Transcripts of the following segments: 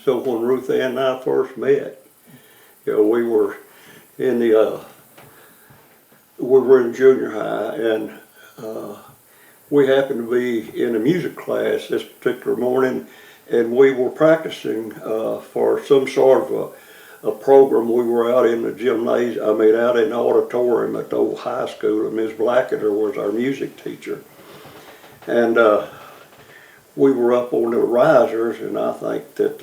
So when Ruth Ann and I first met, we were in junior high, and we happened to be in a music class this particular morning, and we were practicing for some sort of a program. We were out in the gymnasium, out in the auditorium at the old high school, and Ms. Blackadder was our music teacher. And we were up on the risers, and I think that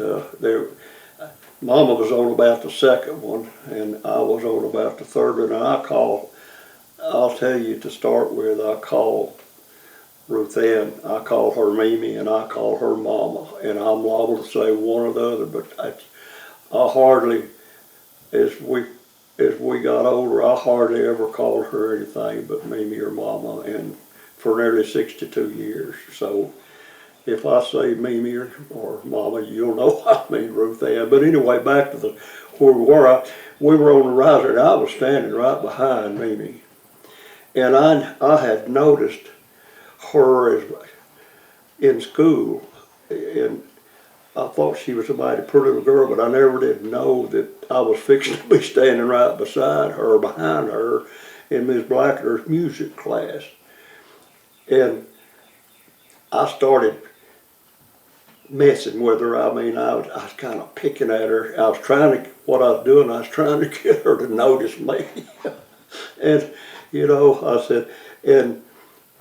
Mama was on about the second one, and I was on about the third one, and I'll tell you to start with, I call Ruth Ann, I call her Mimi, and I call her Mama, and I'm liable to say one or the other, but I hardly, as we got older, I hardly ever called her anything but Mimi or Mama, and for nearly 62 years. So if I say Mimi or Mama, you'll know I mean Ruth Ann. But anyway, back to where we were. We were on the riser, and I was standing right behind Mimi, and I had noticed her in school, and I thought she was a mighty pretty little girl, but I never did know that I was fixing to be standing right beside her, behind her, in Miss Blackadder's music class. And I started messing with her. I was kind of picking at her. I was trying to get her to notice me. And, I said, and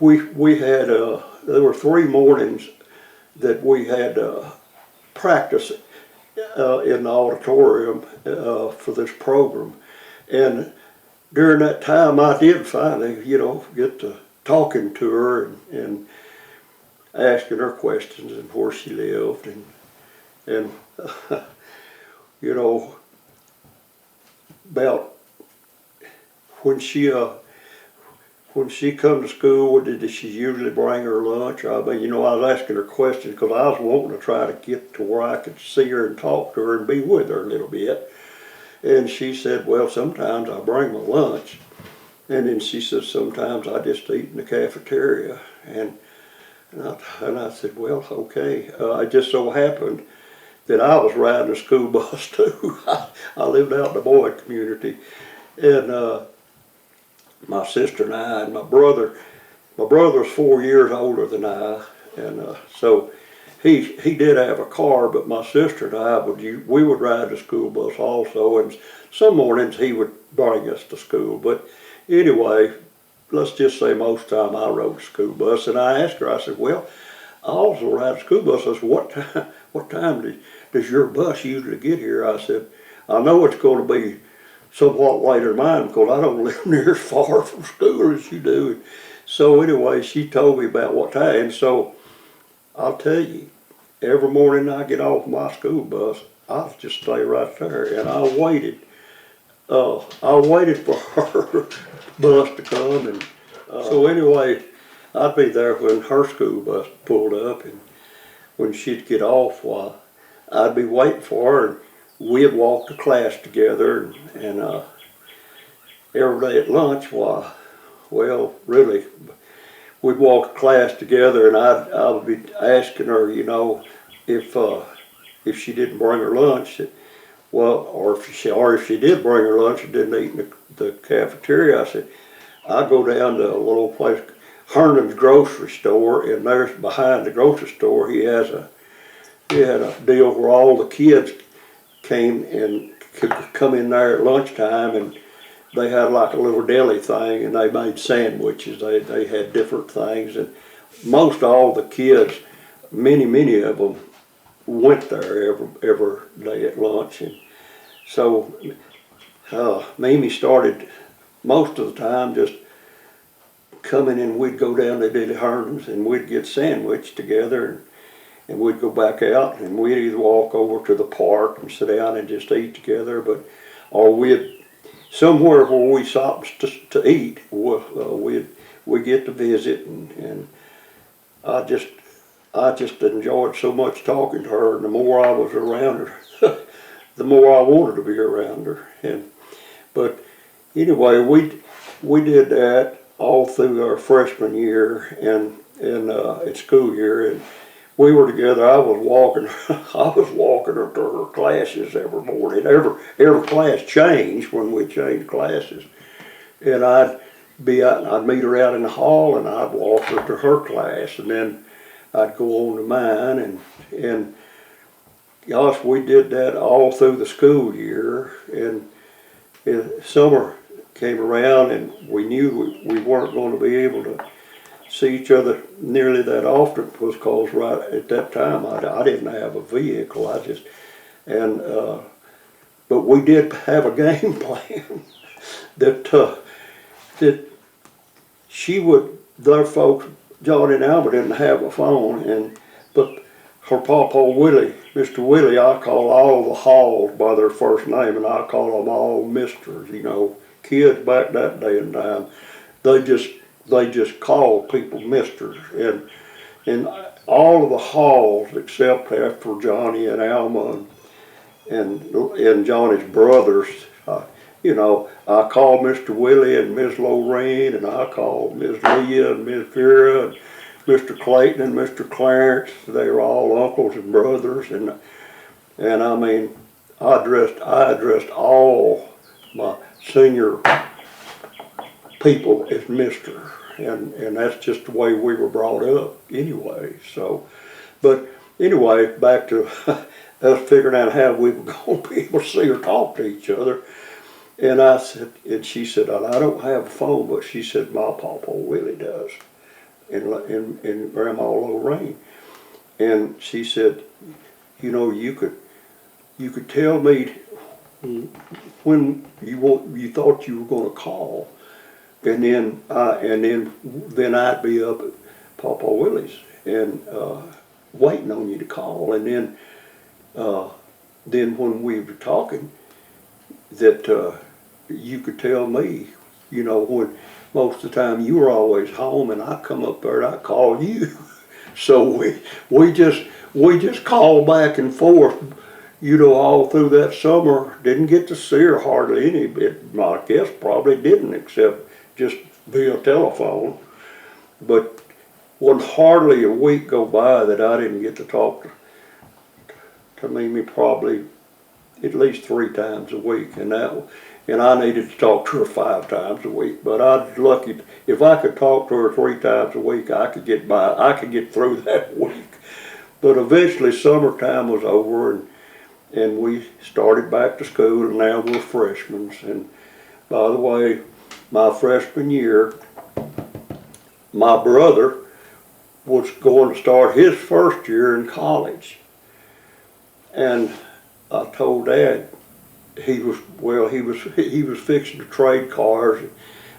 we had, there were 3 mornings that we had practice in the auditorium for this program. And during that time, I did finally, get to talking to her and asking her questions and where she lived, and about when she come to school, did she usually bring her lunch? I was asking her questions because I was wanting to try to get to where I could see her and talk to her and be with her a little bit. And she said, well, sometimes I bring my lunch. And then she said, sometimes I just eat in the cafeteria. And I said, well, okay. It just so happened that I was riding a school bus too. I lived out in the Boyd community. And my sister and I, and my brother was 4 years older than I, and so he did have a car, but my sister and I we would ride the school bus also, and some mornings he would bring us to school. But anyway, let's just say most of the time I rode the school bus, and I asked her, I said, well, I also ride the school bus. I said, what time does your bus usually get here? I said, I know it's going to be somewhat later than mine because I don't live near as far from school as you do. So anyway, she told me about what time. And so I'll tell you, every morning I get off my school bus, I'll just stay right there, and I waited for her bus to come, and so anyway, I'd be there when her school bus pulled up, and when she'd get off, I'd be waiting for her, and we'd walk to class together, and every day at lunch, really, we'd walk to class together, and I would be asking her, if she didn't bring her lunch, or if she did bring her lunch and didn't eat in the cafeteria, I said, I go down to a little place, Herndon's grocery store, and there's behind the grocery store, he had a deal where all the kids came and could come in there at lunchtime, and they had like a little deli thing, and they made sandwiches. They had different things, and most all the kids, many of them, went there every day at lunch. And so Mimi started most of the time just coming in. We'd go down to Dilly Herndon's and we'd get sandwiched together, and we'd go back out, and we'd either walk over to the park and sit down and just eat together, or we'd somewhere where we stopped to eat. We'd get to visit, and I just enjoyed so much talking to her, and the more I was around her, the more I wanted to be around her. But anyway, we did that all through our freshman year and at school year, and we were together. I was walking, I was walking her to her classes every morning. Every class changed when we changed classes, and I'd be out, and I'd meet her out in the hall, and I'd walk her to her class, and then I'd go on to mine, and gosh, we did that all through the school year, and summer came around, and we knew we weren't going to be able to see each other nearly that often, because right at that time I didn't have a vehicle. But we did have a game plan that their folks, John and Alma, didn't have a phone, but her Papa Willie, Mr. Willie, I call all the Halls by their first name, and I call them all Misters. You know, kids back that day and time, they just called people Misters, and all of the Halls except after Johnny and Alma and Johnny's brothers, you know, I called Mr. Willie and Miss Lorraine, and I called Miss Leah and Miss Vera and Mr. Clayton and Mr. Clarence. They were all uncles and brothers, and I mean, I addressed all my senior people as Mr. And that's just the way we were brought up anyway. So, but anyway, back to us figuring out how we were going to be able to see or talk to each other. And I said, and she said, I don't have a phone, but she said, my Papa Willie does, and Grandma Lorraine. And she said, you know, you could tell me when you thought you were going to call, and then I'd be up at Papa Willie's and waiting on you to call, and then when we were talking, that you could tell me, you know, when most of the time you were always home, and I come up there and I call you. So we just called back and forth, you know, all through that summer. Didn't get to see her hardly any bit. I guess probably didn't, except just via telephone. But wasn't hardly a week go by that I didn't get to talk to Mimi, probably at least 3 times a week, and I needed to talk to her 5 times a week. But I was lucky if I could talk to her 3 times a week, I could get by. I could get through that week. But eventually, summertime was over, and we started back to school, and now we're freshmen. And by the way, my freshman year, my brother was going to start his first year in college, and I told Dad he was fixing to trade cars,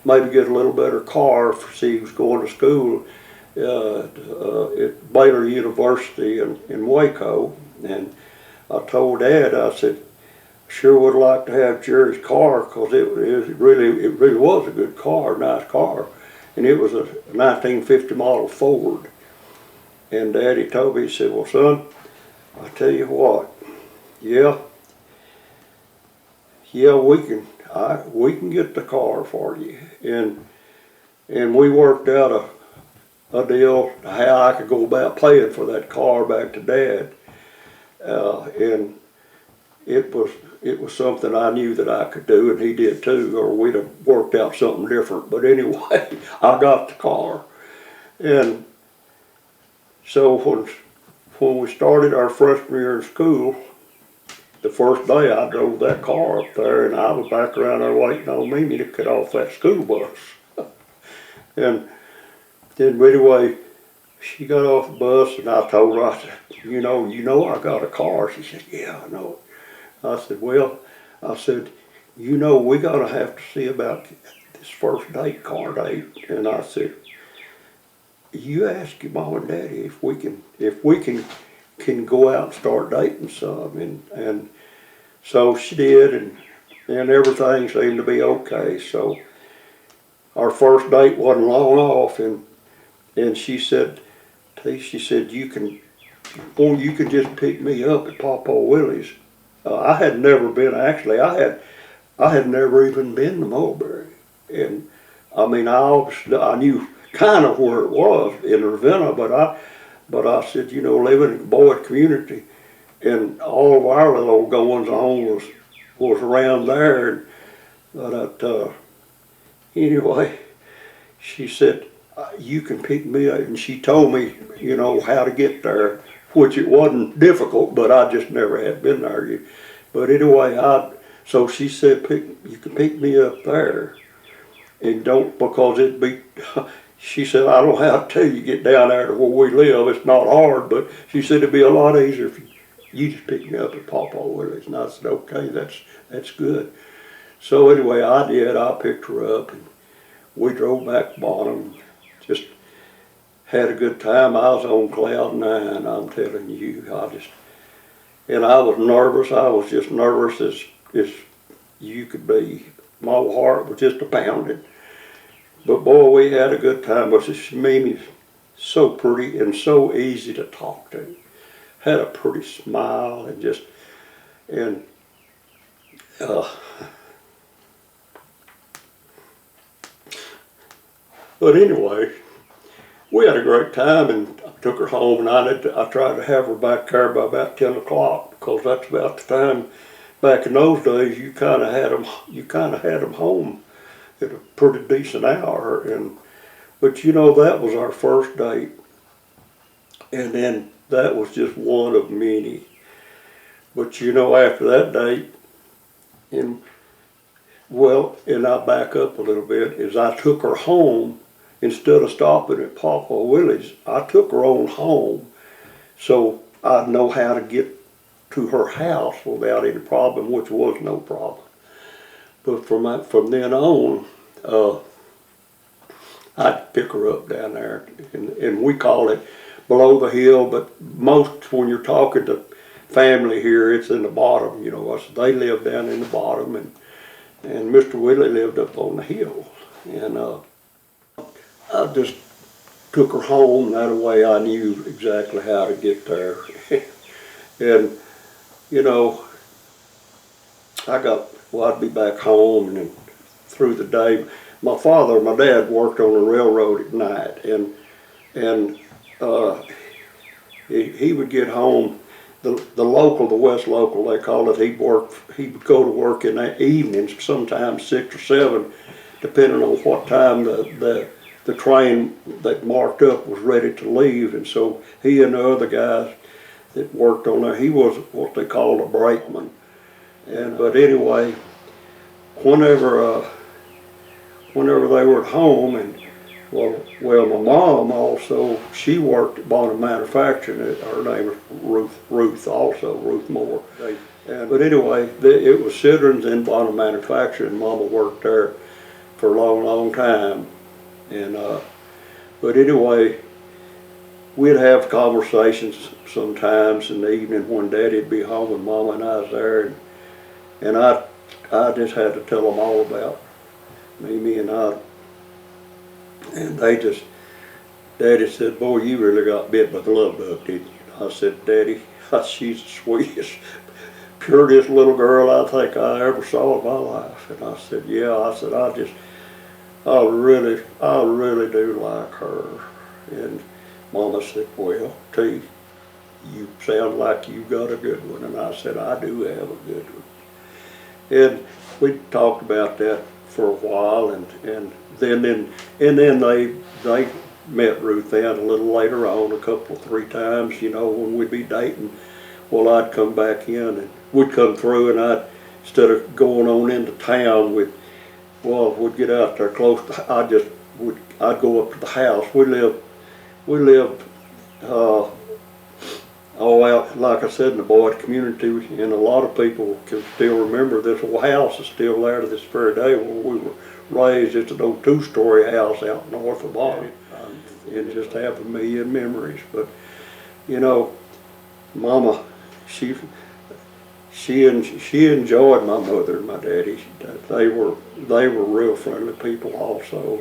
maybe get a little better car, he was going to school at Baylor University in Waco. And I told Dad, I said, sure would like to have Jerry's car, because it really was a good car, nice car, and it was a 1950 model Ford. And Daddy told me, he said, well, son, I tell you what, yeah, we can get the car for you. And we worked out a deal how I could go about paying for that car back to Dad. And it was something I knew that I could do, and he did too, or we'd have worked out something different. But anyway, I got the car. And so when we started our freshman year in school, the first day I drove that car up there, and I was back around there waiting on Mimi to get off that school bus. And then anyway, she got off the bus, and I told her, I said, you know I got a car. She said, yeah, I know it. I said, well, you know, we gotta have to see about this first date, car date. And I said, you ask your mom and daddy if we can go out and start dating some. And so she did, and everything seemed to be okay. So our first date wasn't long off, and she said, you can just pick me up at Papa Willie's. I had never been, actually, I had never even been to Mulberry. And I mean, I knew kind of where it was in Ravenna, but But I said, you know, living in a Boyd community, and all of our little goings on was around there. But anyway, she said, you can pick me up, and she told me, you know, how to get there, which it wasn't difficult, but I just never had been there yet. But anyway, so she said, you can pick me up there, and don't, because it'd be, she said, I don't have to tell you get down there to where we live. It's not hard, but she said it'd be a lot easier if you just pick me up at Papa Willie's. And I said, okay, that's good. So anyway, I did. I picked her up, and we drove back to Bonham. Just had a good time. I was on cloud nine, I'm telling you. And I was nervous. I was just nervous as you could be. My heart was just a-pounding. But boy, we had a good time. But Mimi's so pretty and so easy to talk to. Had a pretty smile but anyway, we had a great time, and I took her home, and I tried to have her back there by about 10 o'clock, because that's about the time. Back in those days, you kind of had them home at a pretty decent hour, but you know, that was our first date, and then that was just one of many. But you know, after that date, and I back up a little bit, is I took her home. Instead of stopping at Papa Willie's, I took her on home, so I'd know how to get to her house without any problem, which was no problem. But from then on, I'd pick her up down there, and we call it below the hill, but most, when you're talking to family here, it's in the bottom, you know. They live down in the bottom, and Mr. Willie lived up on the hill. And I just took her home. That way I knew exactly how to get there. And, you know, I'd be back home, and then through the day, my dad worked on the railroad at night, and he would get home, the West local, they call it, he would go to work in the evenings, sometimes 6 or 7, depending on what time the train that marked up was ready to leave. And so he and the other guys that worked on there, he was what they called a brakeman. But anyway, whenever they were at home, and my mom also, she worked at Bonham Manufacturing. Her name was Ruth Moore. But anyway, it was Sidron's in Bonham Manufacturing. Mama worked there for a long, long time. But anyway, we'd have conversations sometimes in the evening when Daddy'd be home and Mama and I was there, and I just had to tell them all about Mimi and I. And Daddy said, boy, you really got bit by the love bug, didn't you? I said, Daddy, she's the sweetest, purest little girl I think I ever saw in my life. And I said, yeah, I really do like her. And Mama said, well, T, you sound like you got a good one. And I said, I do have a good one. And we talked about that for a while, and then they met Ruth Ann a little later on, 3 times, you know, when we'd be dating. Well, I'd come back in, and we'd come through, and instead of going on into town, we'd get out there close to, I'd go up to the house. We lived out, like I said, in the Boyd community, and a lot of people can still remember this old house is still there to this very day where we were raised. It's an old 2-story house out north of Bonham, and just have a million memories. But, you know, Mama, she enjoyed my mother and my daddy. They were real friendly people also.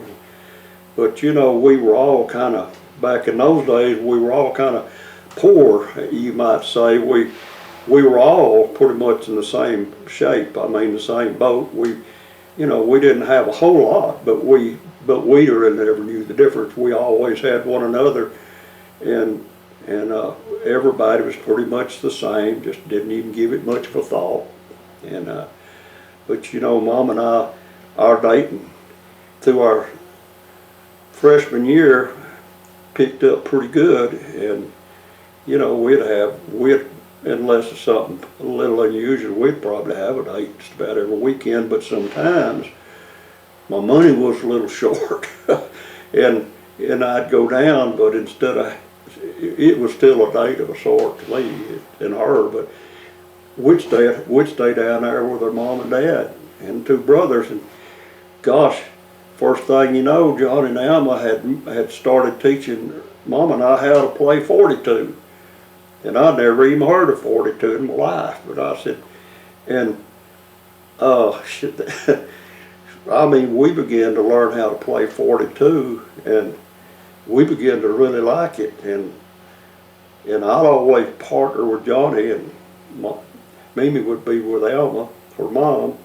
But, you know, we were all kind of, back in those days, we were all kind of poor, you might say. We were all pretty much in the same shape. I mean, the same boat. We didn't have a whole lot, but we really never knew the difference. We always had one another, and and everybody was pretty much the same, just didn't even give it much of a thought. And but you know, Mom and I, our dating through our freshman year picked up pretty good, and you know, we'd unless it's something a little unusual, we'd probably have a date just about every weekend. But sometimes my money was a little short, and I'd go down, but instead of, it was still a date of a sort to me and her, but we'd stay down there with her mom and dad and two brothers, and gosh, first thing you know, Johnny and Alma had started teaching Mom and I how to play 42. And I'd never even heard of 42 in my life, but I said, and I mean, we began to learn how to play 42, and we began to really like it. And I'd always partner with Johnny, and Mimi would be with Alma, her mom,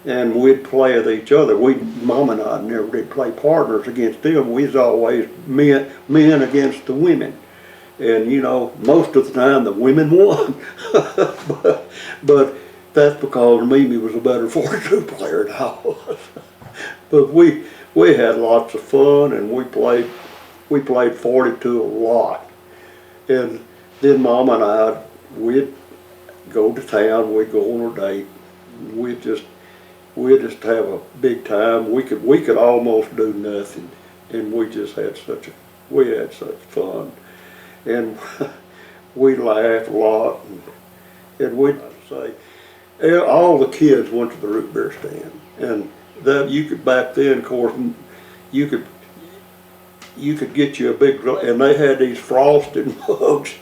and we'd play with each other. Mom and I never did play partners against them. We was always men against the women. And you know, most of the time the women won. but that's because Mimi was a better 42 player than I was. But we had lots of fun, and we played 42 a lot. And then Mom and I, we'd go to town, we'd go on a date, we'd just have a big time. We could almost do nothing, and we had such fun. And we laughed a lot, and we'd say, all the kids went to the root beer stand, and that you could, back then, of course, you could get you a big, and they had these frosted mugs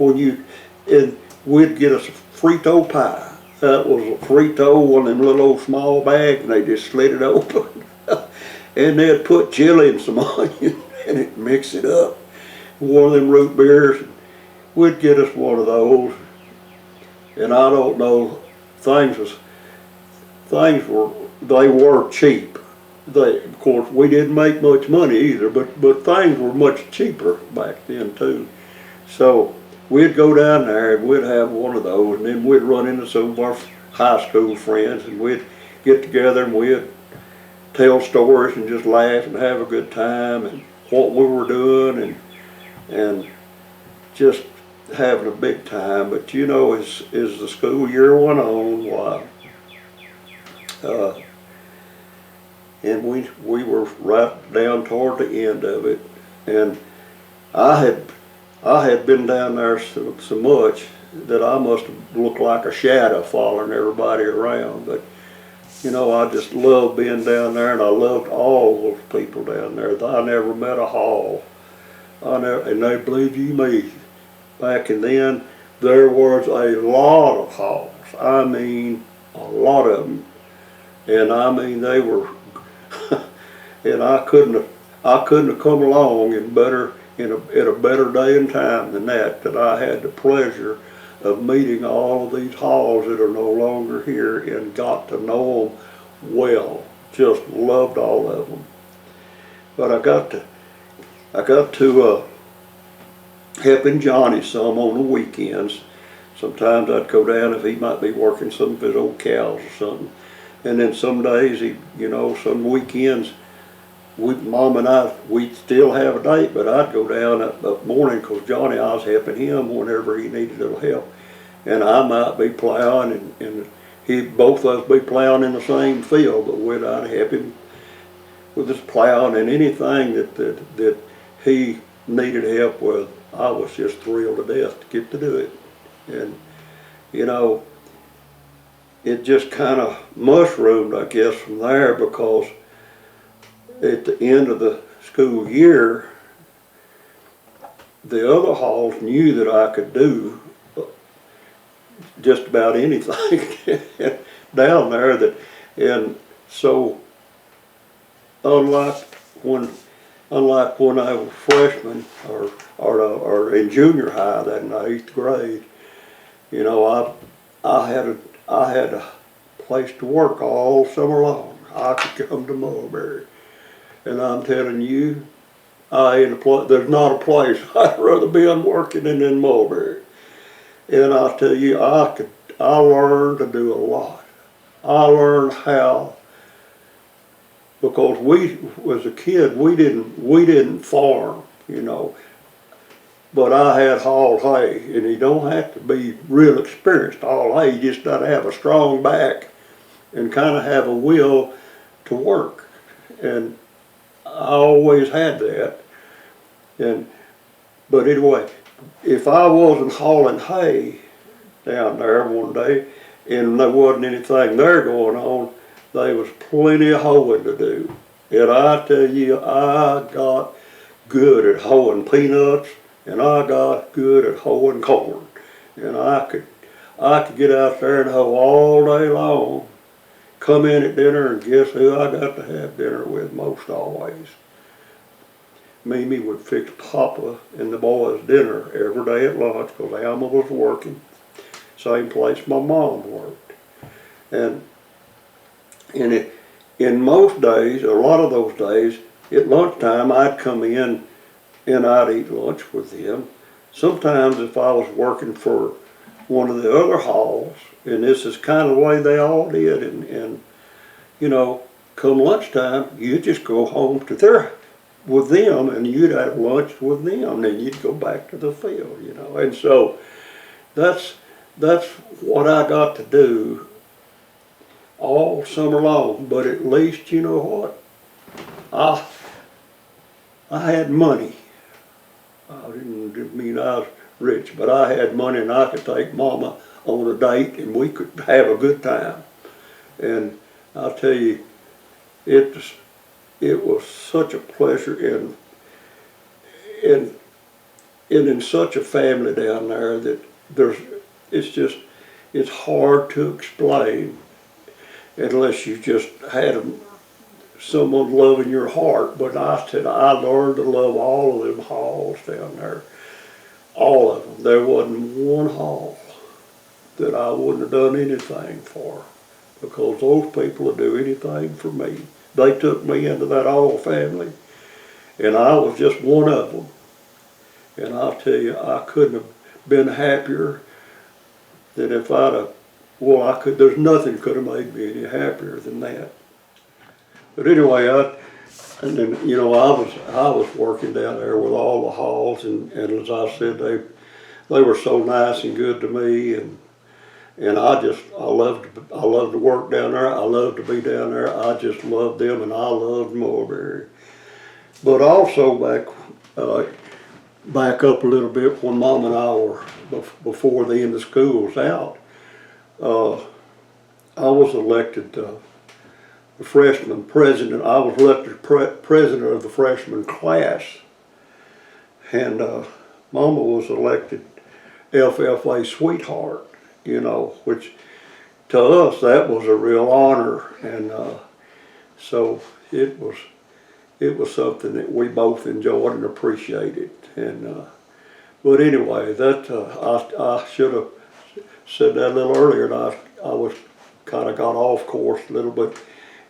and we'd get us a Frito pie. That was a Frito, one of them little old small bags, and they just slid it open, and they'd put chili and some onion and it'd mix it up. One of them root beers, we'd get us one of those, and I don't know, they were cheap. Of course, we didn't make much money either, but things were much cheaper back then too. So we'd go down there and we'd have one of those, and then we'd run into some of our high school friends, and we'd get together and we'd tell stories and just laugh and have a good time, and what we were doing, and just having a big time. But you know, as the school year went on, why, and we were right down toward the end of it, and I had been down there so much that I must have looked like a shadow following everybody around. But you know, I just loved being down there, and I loved all those people down there. I never met a Hall. And they, believe you me, back in then, there was a lot of Halls. I mean, a lot of them. And I mean, they were, and I couldn't have come along in a better day and time than that I had the pleasure of meeting all of these Halls that are no longer here, and got to know them well. Just loved all of them. But I got to helping Johnny some on the weekends. Sometimes I'd go down if he might be working some of his old cows or something. And then some days, some weekends, Mom and I, we'd still have a date, but I'd go down up morning, because Johnny, I was helping him whenever he needed a little help. And I might be plowing, and both of us be plowing in the same field, but I'd help him with his plowing, and anything that he needed help with, I was just thrilled to death to get to do it. And you know, it just kind of mushroomed, I guess, from there, because at the end of the school year, the other Halls knew that I could do just about anything down there. And so, unlike when I was a freshman or in junior high, that in the 8th grade, you know, I had a place to work all summer long. I could come to Mulberry, and I'm telling you, There's not a place I'd rather be working than in Mulberry. And I tell you, I learned to do a lot. I learned how, because as a kid, we didn't farm, you know. But I had hauled hay, and you don't have to be real experienced to haul hay. You just got to have a strong back and kind of have a will to work. And I always had that. But anyway, if I wasn't hauling hay down there one day and there wasn't anything there going on, there was plenty of hoeing to do. And I tell you, I got good at hoeing peanuts, and I got good at hoeing corn. And I could get out there and hoe all day long, come in at dinner, and guess who I got to have dinner with most always? Mimi would fix Papa and the boys dinner every day at lunch because Alma was working, same place my mom worked. And in most days, a lot of those days, at lunchtime I'd come in and I'd eat lunch with them. Sometimes if I was working for one of the other halls, and this is kind of the way they all did, and you know, come lunchtime, you'd just go home to with them, and you'd have lunch with them, and then you'd go back to the field, you know. And so that's what I got to do all summer long. But at least, you know what, I had money. I didn't mean I was rich, but I had money, and I could take Mama on a date, and we could have a good time. And I'll tell you, it was such a pleasure, and in such a family down there that it's hard to explain unless you just had someone loving your heart. But I said I learned to love all of them halls down there, all of them. There wasn't one hall that I wouldn't have done anything for, because those people would do anything for me. They took me into that Hall family, and I was just one of them. And I'll tell you, I couldn't have been happier than if there's nothing could have made me any happier than that. But anyway, and then, you know, I was working down there with all the halls, and as I said, they were so nice and good to me, and I loved to work down there. I loved to be down there. I just loved them, and I loved Mulberry. But also back up a little bit, when Mom and I were before the end of school's out, I was elected the freshman president. I was elected president of the freshman class, and Mama was elected FFA sweetheart. You know, which to us that was a real honor, and so it was something that we both enjoyed and appreciated. And but anyway, I should have said that a little earlier, and I was kind of got off course a little bit.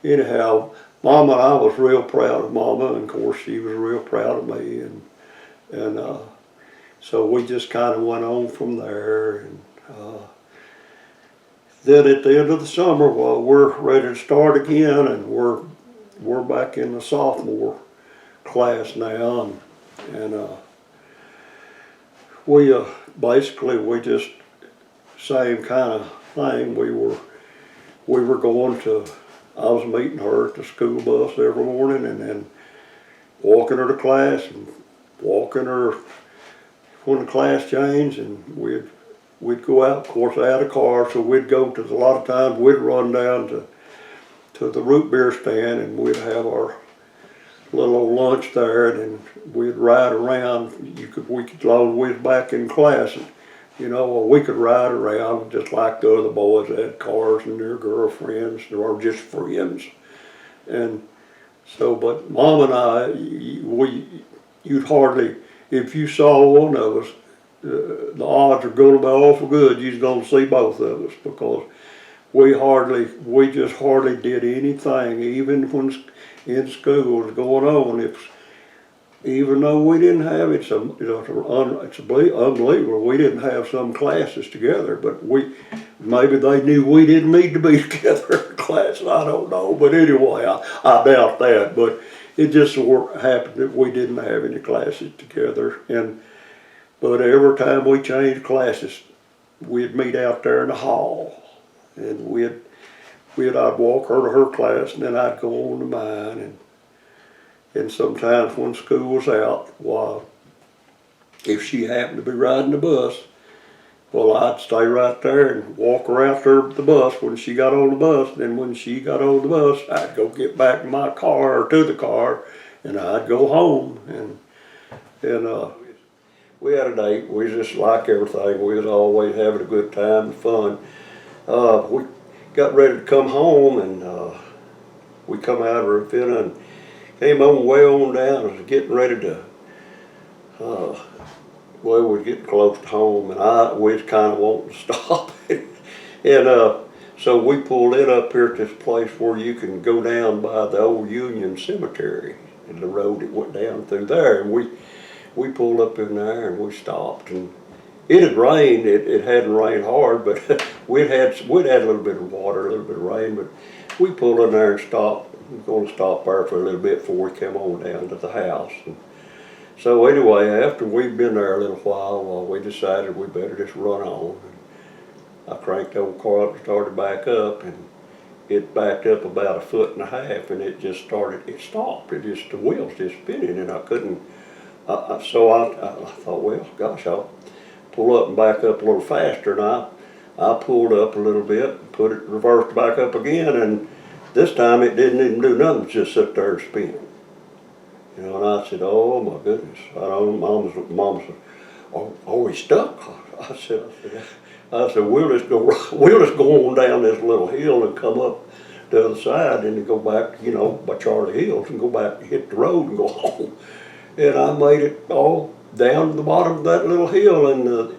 Anyhow, Mama and I was real proud of Mama, and of course she was real proud of me, and so we just kind of went on from there. And then at the end of the summer, well, we're ready to start again, and we're back in the sophomore class now, and we just same kind of thing. We were going to. I was meeting her at the school bus every morning, and then walking her to class, and walking her when the class changed, and we'd go out. Of course, I had a car, so we'd go to, a lot of times we'd run down to the root beer stand, and we'd have our little old lunch there, and then we'd ride around. We could, as long as we was back in class, you know, we could ride around just like the other boys that had cars and their girlfriends, or just friends. And so, but Mom and I, you'd hardly, if you saw one of us, the odds are going to be awful good you're going to see both of us, because we just hardly did anything, even when in school was going on. even though we didn't have it's unbelievable. We didn't have some classes together, but maybe they knew we didn't need to be together in class. I don't know, but anyway, I doubt that. But it just happened that we didn't have any classes together, but every time we changed classes, we'd meet out there in the hall, and I'd walk her to her class, and then I'd go on to mine, and sometimes when school was out, well, if she happened to be riding the bus, well, I'd stay right there and walk her out there to the bus when she got on the bus. Then when she got on the bus, I'd go get back in my car or to the car, and I'd go home. And we had a date. We was just like everything. We was always having a good time and fun. We got ready to come home, and we come out of Ravenna and came on way on down. I was getting ready to, we were getting close to home, and we was kind of wanting to stop. And so we pulled in up here at this place where you can go down by the old Union Cemetery, and the road that went down through there. And we pulled up in there and we stopped, and it had rained. It hadn't rained hard, but we'd had a little bit of water, a little bit of rain. But we pulled in there and stopped. We were going to stop there for a little bit before we came on down to the house. And so anyway, after we'd been there a little while, well, we decided we better just run on. And I cranked the old car up and started back up, and it backed up about 1.5 feet, and it stopped. The wheels just spinning, and I couldn't. So I thought, well, gosh, I'll pull up and back up a little faster. And I pulled up a little bit, put it reversed back up again, and this time it didn't even do nothing, just sit there and spin. You know, and I said, oh my goodness. Mom said, are we stuck? I said, we'll just go on down this little hill and come up the other side, and then go back, by Charlie Hills, and go back and hit the road and go home. And I made it all down to the bottom of that little hill, and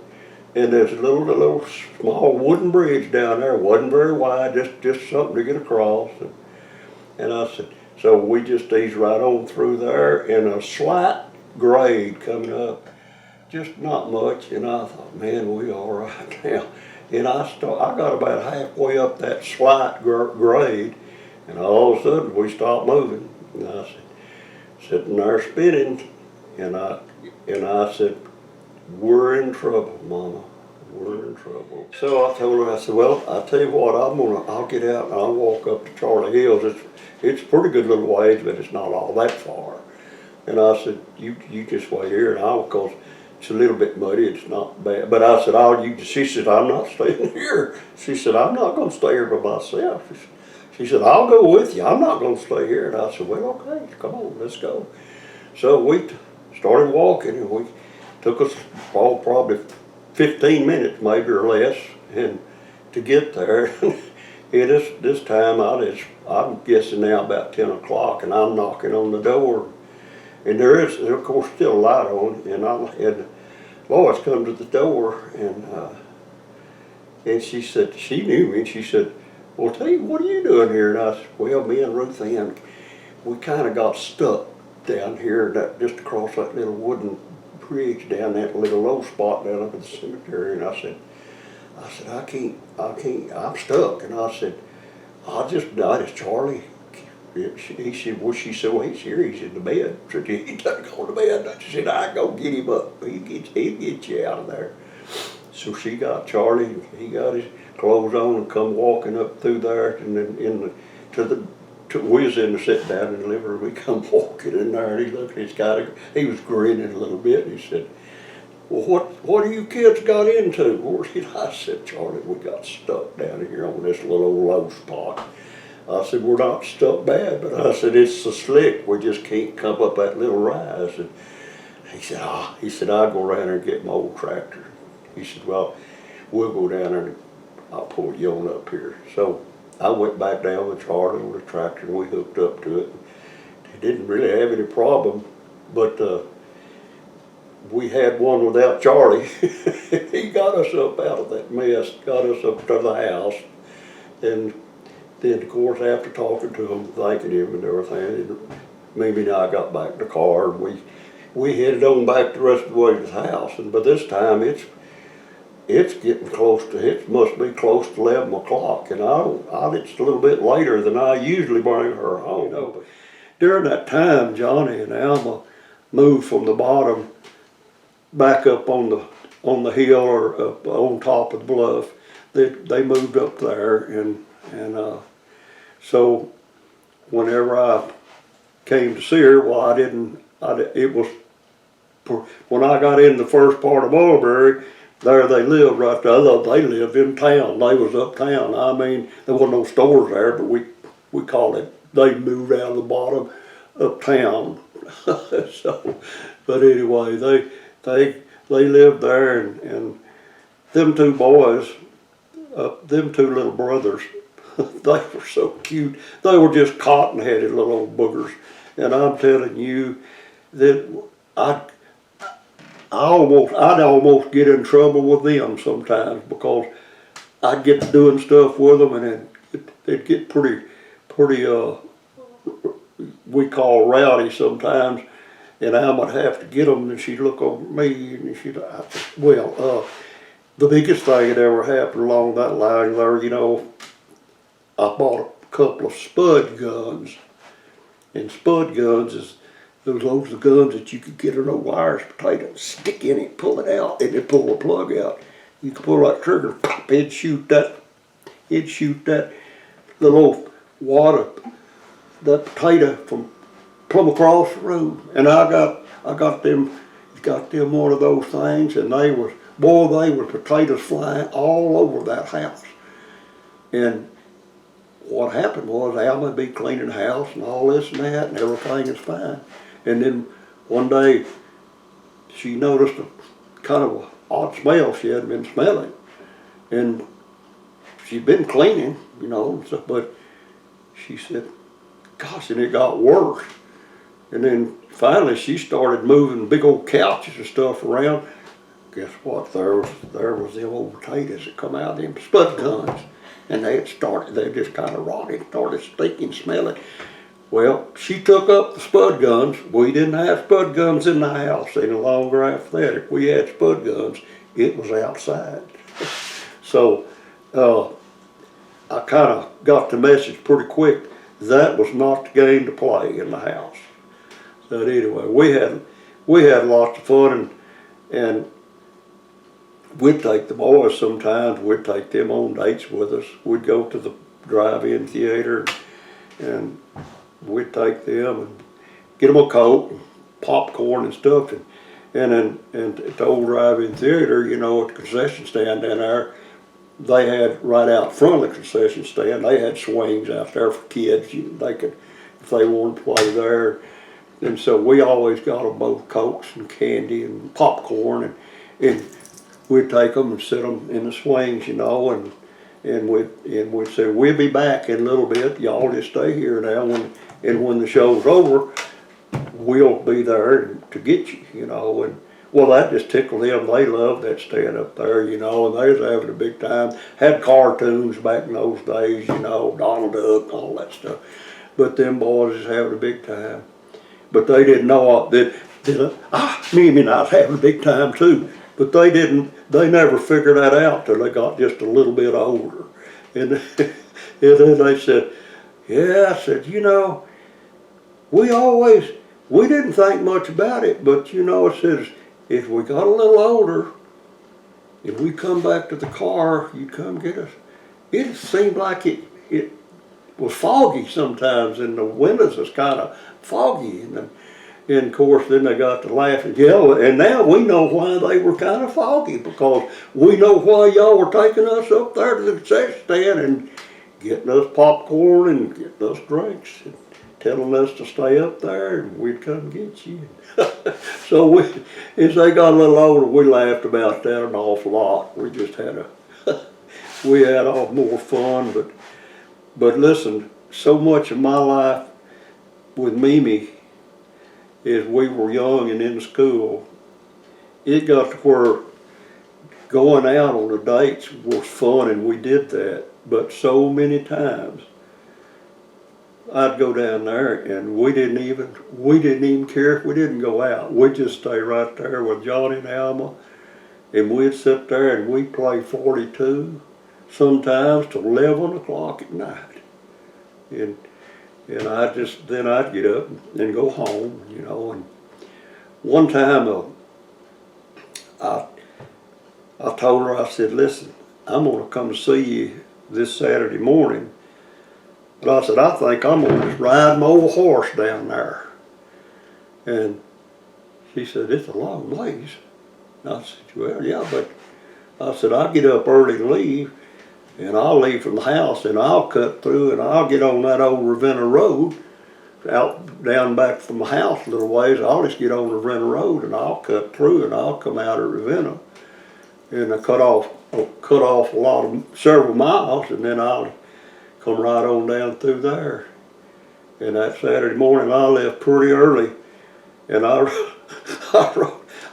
there's a little small wooden bridge down there. It wasn't very wide, just something to get across. And I said, so we just eased right on through there, and a slight grade coming up, just not much. And I thought, man, we all right now. And I got about halfway up that slight grade, and all of a sudden we stopped moving. And I said, sitting there spinning, and I said, we're in trouble, Mama. We're in trouble. So I told her, I said, well, I'll tell you what, I'll get out and I'll walk up to Charlie Hills. It's a pretty good little ways, but it's not all that far. And I said, you just wait here, and because it's a little bit muddy, it's not bad. But I said, she said, I'm not staying here. She said, I'm not going to stay here by myself. She said, I'll go with you. I'm not going to stay here. And I said, well, okay, come on, let's go. So we started walking, and we took us probably 15 minutes, maybe or less, and to get there. This time I'm guessing now about 10 o'clock, and I'm knocking on the door, and there is, of course, still a light on, and Lois come to the door, and she said, she knew me, and she said, well, T, what are you doing here? And I said, well, me and Ruth Ann, we kind of got stuck down here, just across that little wooden bridge down that little low spot down up at the cemetery. And I said, I can't, I'm stuck. And I said, I'll just die. It's Charlie. He said, well, she said, well, he's here. He's in the bed. I said, he doesn't go to bed. She said, I go get him up. He'll get you out of there. So she got Charlie, he got his clothes on and come walking up through there, and then we was in the sit down in the living room. We come walking in there, and he looked at his guy. He was grinning a little bit. And he said, well, what do you kids got into? I said, Charlie, we got stuck down here on this little old low spot. I said, we're not stuck bad, but I said, it's so slick, we just can't come up that little rise. And he said, I'll go around there and get my old tractor. He said, well, we'll go down there and I'll pull you on up here. So I went back down with Charlie on the tractor, and we hooked up to it. He didn't really have any problem, but we had one without Charlie. He got us up out of that mess, got us up to the house, and then, of course, after talking to him, thanking him and everything, Mimi and I got back in the car, and we headed on back the rest of the way to the house, and by this time it's getting close to, it must be close to 11 o'clock, and it's a little bit later than I usually bring her home. You know, but during that time, Johnny and Alma moved from the bottom back up on the hill or up on top of the bluff. They moved up there, and so whenever I came to see her, well, it was, when I got in the first part of Mulberry, there they lived right there. They lived in town. They was uptown. I mean, there wasn't no stores there, but we called it, they moved out of the bottom uptown. So, but anyway, they lived there, and them two boys, them two little brothers, they were so cute. They were just cotton-headed little old boogers. And I'm telling you that I'd almost get in trouble with them sometimes, because I'd get to doing stuff with them, and it'd get pretty, we call rowdy sometimes, and I would have to get them, and she'd look over at me, and the biggest thing that ever happened along that line there, you know, I bought a couple of spud guns, and spud guns is those are the guns that you could get an old Irish potato, stick in it, pull it out, and then pull the plug out. You could pull that trigger, pop, it'd shoot that little water, that potato from plumb across the road. And I got them one of those things, and they were potatoes flying all over that house. And what happened was Alma would be cleaning the house and all this and that, and everything is fine. And then one day she noticed a kind of an odd smell she hadn't been smelling. And she'd been cleaning, you know, but she said, gosh, and it got worse. And then finally she started moving big old couches and stuff around. Guess what? There was them old potatoes that come out of them spud guns. And they just kind of rotted, started stinking, smelling. Well, she took up the spud guns. We didn't have spud guns in the house any longer after that. If we had spud guns, it was outside. So I kind of got the message pretty quick. That was not the game to play in the house. But anyway, we had lots of fun, and we'd take the boys sometimes. We'd take them on dates with us. We'd go to the drive-in theater, and we'd take them and get them a Coke, and popcorn and stuff, and at the old drive-in theater, you know, at the concession stand down there, they had right out front of the concession stand, they had swings out there for kids. They could, if they wanted to play there. And so we always got them both Cokes and candy and popcorn, and we'd take them and sit them in the swings, you know, and we'd say, we'll be back in a little bit. Y'all just stay here now. When the show's over, we'll be there to get you, you know. And well, that just tickled them. They loved that stand up there, you know, and they was having a big time. Had cartoons back in those days, you know, Donald Duck, all that stuff. But them boys was having a big time. But they didn't know that Mimi and I was having a big time too. But they never figured that out till they got just a little bit older. And then they said, yeah, I said, you know, we didn't think much about it, but you know, it says, if we got a little older, if we come back to the car, you'd come get us. It seemed like it was foggy sometimes, and the windows was kind of foggy. And of course, then they got to laugh and yell, and now we know why they were kind of foggy, because we know why y'all were taking us up there to the concession stand and getting us popcorn and getting us drinks and telling us to stay up there, and we'd come get you. So as they got a little older, we laughed about that an awful lot. We just had we had all more fun, but listen, so much of my life with Mimi is we were young and in school. It got to where going out on the dates was fun, and we did that. But so many times, I'd go down there, and we didn't even care if we didn't go out. We'd just stay right there with Johnny and Alma, and we'd sit there and we'd play 42, sometimes till 11 o'clock at night. And then I'd get up and go home, you know. And one time, I told her, I said, listen, I'm gonna come see you this Saturday morning. But I said, I think I'm gonna just ride my old horse down there. And she said, it's a long ways. And I said, well, yeah, but I said, I get up early to leave, and I'll leave from the house, and I'll cut through, and I'll get on that old Ravenna Road, out down back from the house a little ways. I'll just get on Ravenna Road, and I'll cut through, and I'll come out at Ravenna, and I cut off several miles, and then I'll come right on down through there. And that Saturday morning I left pretty early, and I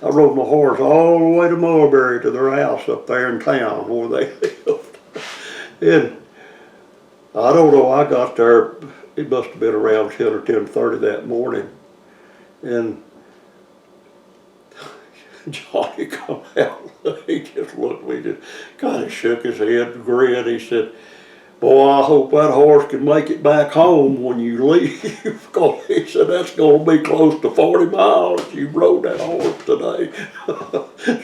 rode my horse all the way to Mulberry to their house up there in town where they lived. And I don't know, I got there, it must have been around 10 or 10:30 that morning, and Johnny come out, he just looked at me, just kind of shook his head and grinned. He said, boy, I hope that horse can make it back home when you leave. Because he said, that's going to be close to 40 miles. You rode that horse today.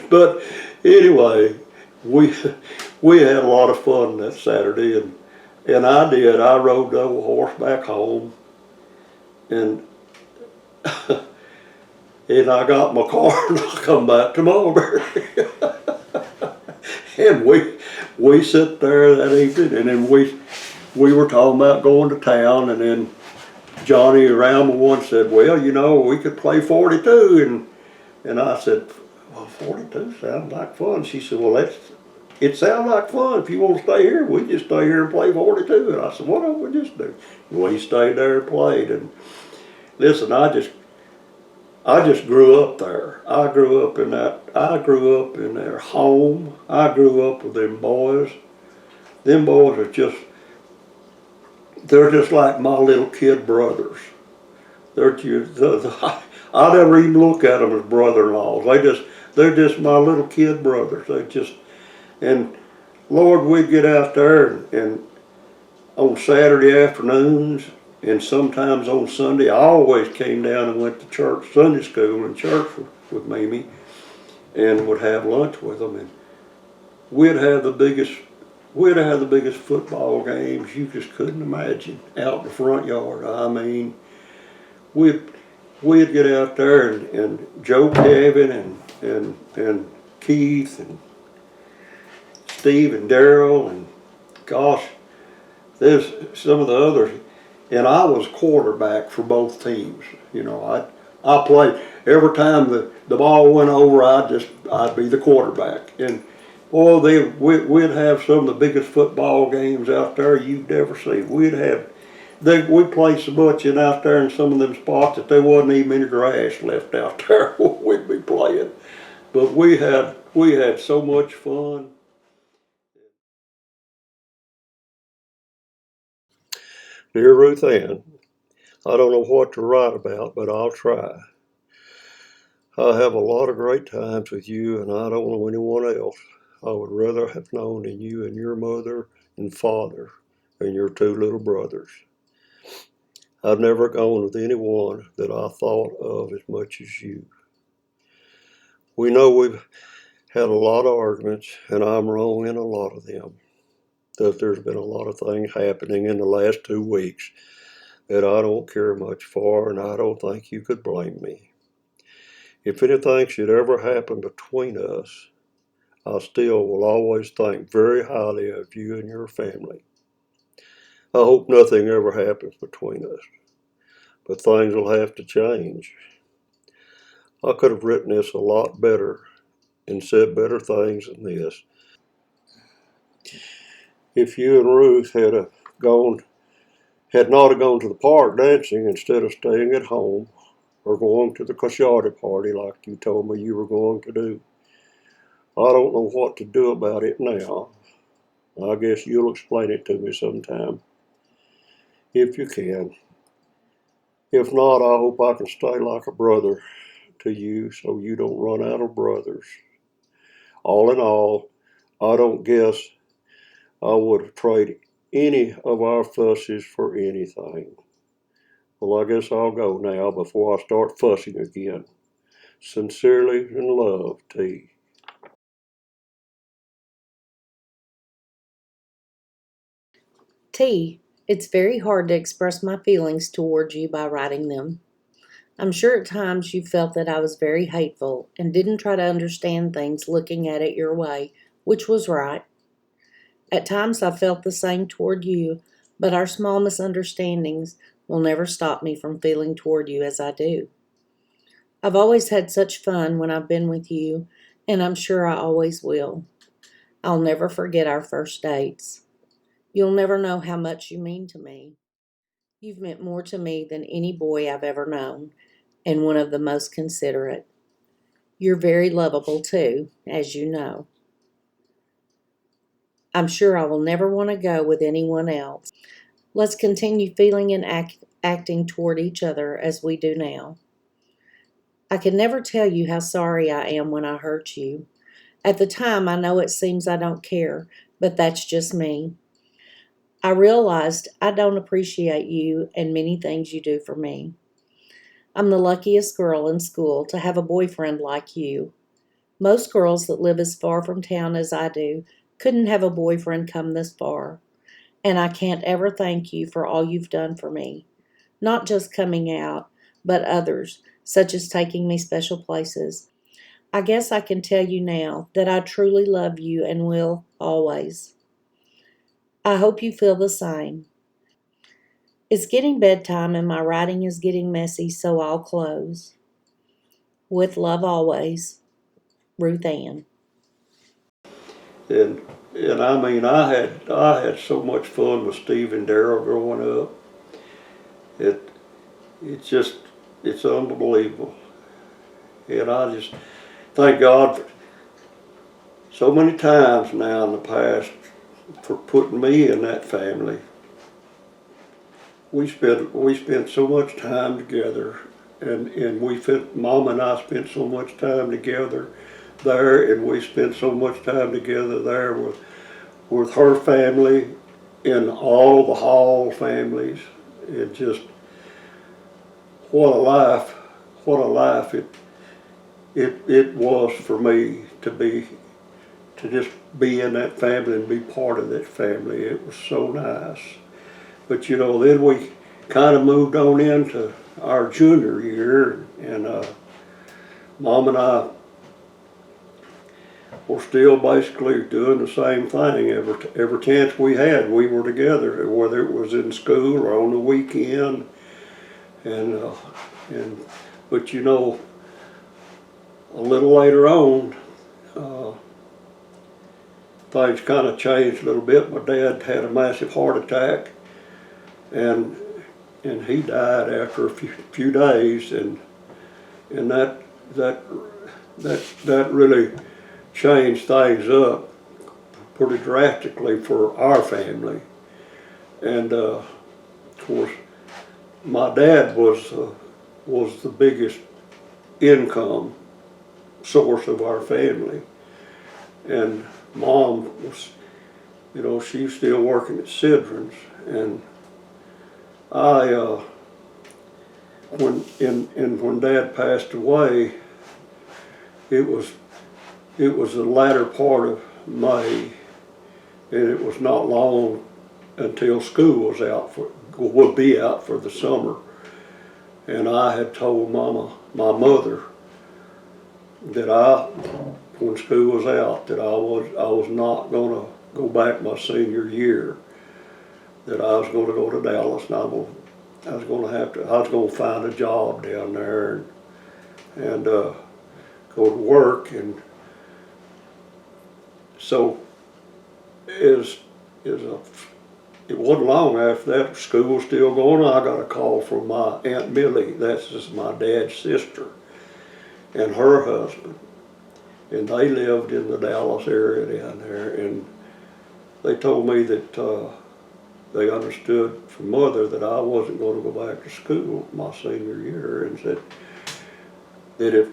But anyway, we had a lot of fun that Saturday, and I rode the old horse back home, and and I got my car and I come back to Mulberry. And we sit there that evening, and then we were talking about going to town, and then Johnny around me once said, well, you know, we could play 42, and I said, well, 42 sounds like fun. She said, well, it sounds like fun. If you want to stay here, we just stay here and play 42. And I said, what don't we just do? And we stayed there and played. And listen, I just grew up there. I grew up in their home. I grew up with them boys. Them boys are they're just like my little kid brothers. I never even look at them as brother-in-laws. They're just my little kid brothers. And Lord, we'd get out there and on Saturday afternoons, and sometimes on Sunday. I always came down and went to church, Sunday school and church with Mimi, and would have lunch with them. And we'd have the biggest football games you just couldn't imagine out in the front yard. I mean, we'd get out there, and Joe Kevin and Keith and Stephen and Derrell, and gosh, there's some of the others. And I was quarterback for both teams. You know, I played every time the ball went over. I'd be the quarterback. And boy, we'd have some of the biggest football games out there you'd ever see. We played so much out there in some of them spots that there wasn't even any grass left out there where we'd be playing. But we had so much fun. Dear Ruth Ann, I don't know what to write about, but I'll try. I have a lot of great times with you, and I don't know anyone else I would rather have known than you and your mother and father and your two little brothers. I've never gone with anyone that I thought of as much as you. We know we've had a lot of arguments, and I'm wrong in a lot of them. That there's been a lot of things happening in the last 2 weeks that I don't care much for, and I don't think you could blame me. If anything should ever happen between us, I still will always think very highly of you and your family. I hope nothing ever happens between us, but things will have to change. I could have written this a lot better and said better things than this. If you and Ruth had not have gone to the park dancing instead of staying at home or going to the Coshawty party like you told me you were going to do, I don't know what to do about it now. I guess you'll explain it to me sometime. if you can. If not, I hope I can stay like a brother to you so you don't run out of brothers. All in all, I don't guess I would have traded any of our fusses for anything. Well, I guess I'll go now before I start fussing again. Sincerely in love, T. T, it's very hard to express my feelings towards you by writing them. I'm sure at times you felt that I was very hateful and didn't try to understand things looking at it your way, which was right. At times I felt the same toward you, but our small misunderstandings will never stop me from feeling toward you as I do. I've always had such fun when I've been with you, and I'm sure I always will. I'll never forget our first dates. You'll never know how much you mean to me. You've meant more to me than any boy I've ever known, and one of the most considerate. You're very lovable, too, as you know. I'm sure I will never want to go with anyone else. Let's continue feeling and acting toward each other as we do now. I can never tell you how sorry I am when I hurt you. At the time, I know it seems I don't care, but that's just me. I realized I don't appreciate you and many things you do for me. I'm the luckiest girl in school to have a boyfriend like you. Most girls that live as far from town as I do couldn't have a boyfriend come this far. And I can't ever thank you for all you've done for me. Not just coming out, but others, such as taking me special places. I guess I can tell you now that I truly love you and will always. I hope you feel the same. It's getting bedtime and my writing is getting messy, so I'll close. With love always, Ruth Ann. And and I mean, I had so much fun with Stephen and Derrell growing up. It it's just it's unbelievable. And I just thank God for so many times now in the past for putting me in that family. We spent so much time together, and Mom and I spent so much time together there, and we spent so much time together there with her family and all the Hall families. It just what a life, what a life it was for me to just be in that family and be part of that family. It was so nice. But then we kind of moved on into our junior year, and Mom and I were still basically doing the same thing. Every chance we had, we were together, whether it was in school or on the weekend. And and but a little later on, uh, things kind of changed a little bit. My dad had a massive heart attack, and he died after a few days, and that really changed things up pretty drastically for our family. And of course, my dad was the biggest income source of our family, and Mom was, she was still working at Sidron's, and I when Dad passed away, it was the latter part of May, and it was not long until school would be out for the summer, and I had told my mother, that when school was out, that I was not going to go back my senior year, that I was going to go to Dallas, and I was going to find a job down there, and go to work. And so it wasn't long after that, school was still going on, I got a call from my Aunt Millie, that's just my dad's sister, and her husband. And they lived in the Dallas area down there, and they told me that they understood from Mother that I wasn't going to go back to school my senior year, and said that if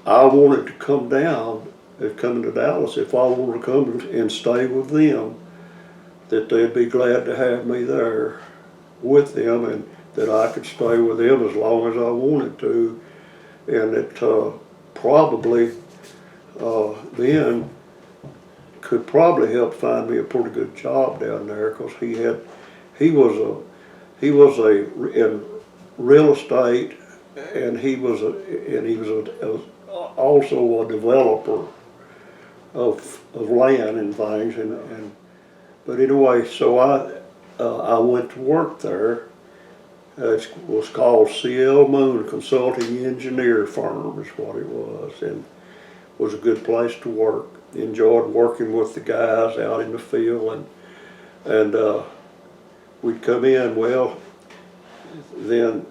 I wanted to come down, coming to Dallas, if I wanted to come and stay with them, that they'd be glad to have me there with them, and that I could stay with them as long as I wanted to, and that probably then could probably help find me a pretty good job down there, because he was in real estate, and he was also a developer of land and things, and but anyway, so I went to work there. It was called C.L. Moon Consulting Engineer Firm is what it was, and was a good place to work. Enjoyed working with the guys out in the field, and we'd come in. Well, then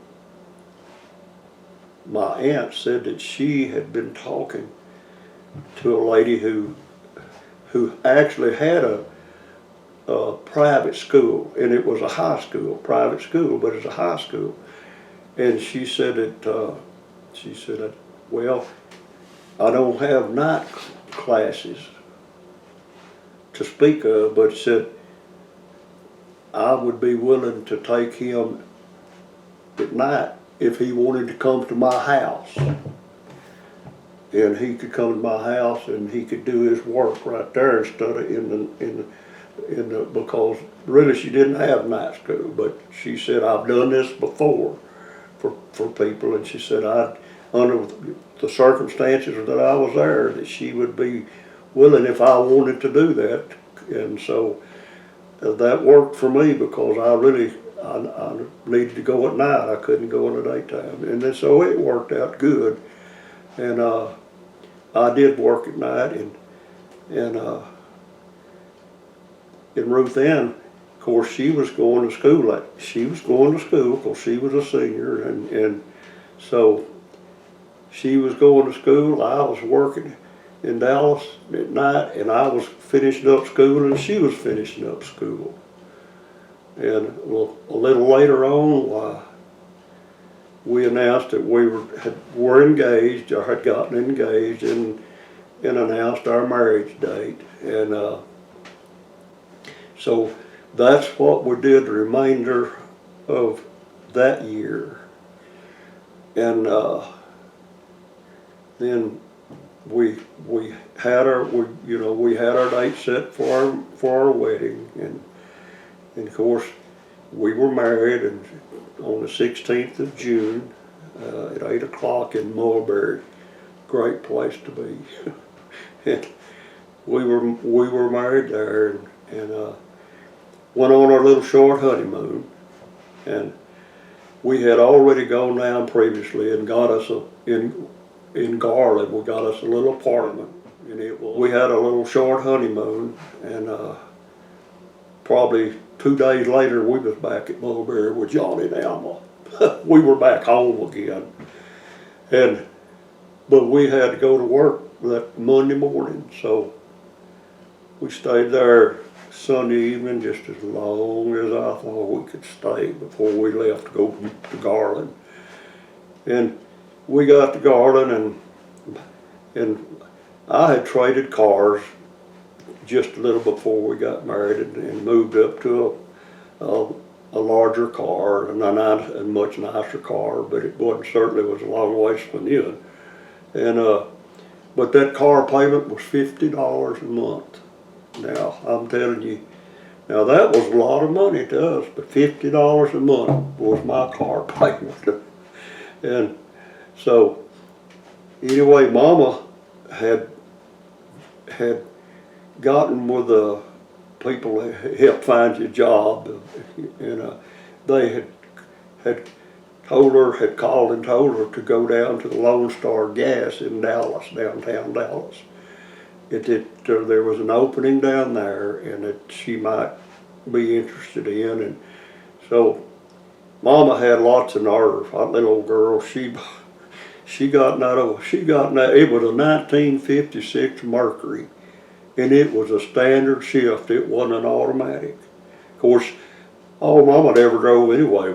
my aunt said that she had been talking to a lady who actually had a private school, and it was a high school, private school, but it's a high school. And she said that, well, I don't have night classes to speak of, but said I would be willing to take him at night if he wanted to come to my house. And he could come to my house and he could do his work right there instead of in the because really she didn't have night school, but she said, I've done this before for people, and she said under the circumstances that I was there, that she would be willing if I wanted to do that. And so that worked for me, because I needed to go at night. I couldn't go in the daytime, and then, so it worked out good. And I did work at night, and Ruth Ann, of course, she was going to school. She was going to school because she was a senior, and so she was going to school. I was working in Dallas at night, and I was finishing up school, and she was finishing up school. And a little later on, we announced that we were engaged, or had gotten engaged, and announced our marriage date. And so that's what we did the remainder of that year. And then we had our date set for our wedding, and of course we were married and on the 16th of June at 8 o'clock in Mulberry. Great place to be. And we were married there, and went on our little short honeymoon. And we had already gone down previously and got us in Garland. We got us a little apartment, and we had a little short honeymoon, and probably 2 days later we was back at Mulberry with Johnny and Alma. We were back home again, but we had to go to work that Monday morning, so we stayed there Sunday evening just as long as I thought we could stay before we left to go to Garland. And we got to Garland, and I had traded cars just a little before we got married, and moved up to a larger car, and a much nicer car, but it certainly was a long ways from in. And but that car payment was $50 a month. Now I'm telling you, now that was a lot of money to us, but $50 a month was my car payment. And so anyway, Mama had gotten with the people that helped find you a job, and they had called and told her to go down to the Lone Star Gas in Dallas, downtown Dallas. There was an opening down there, and that she might be interested in, and so Mama had lots of nerve. That little old girl, she got in that. It was a 1956 Mercury, and it was a standard shift. It wasn't an automatic. Of course, all Mama ever drove anyway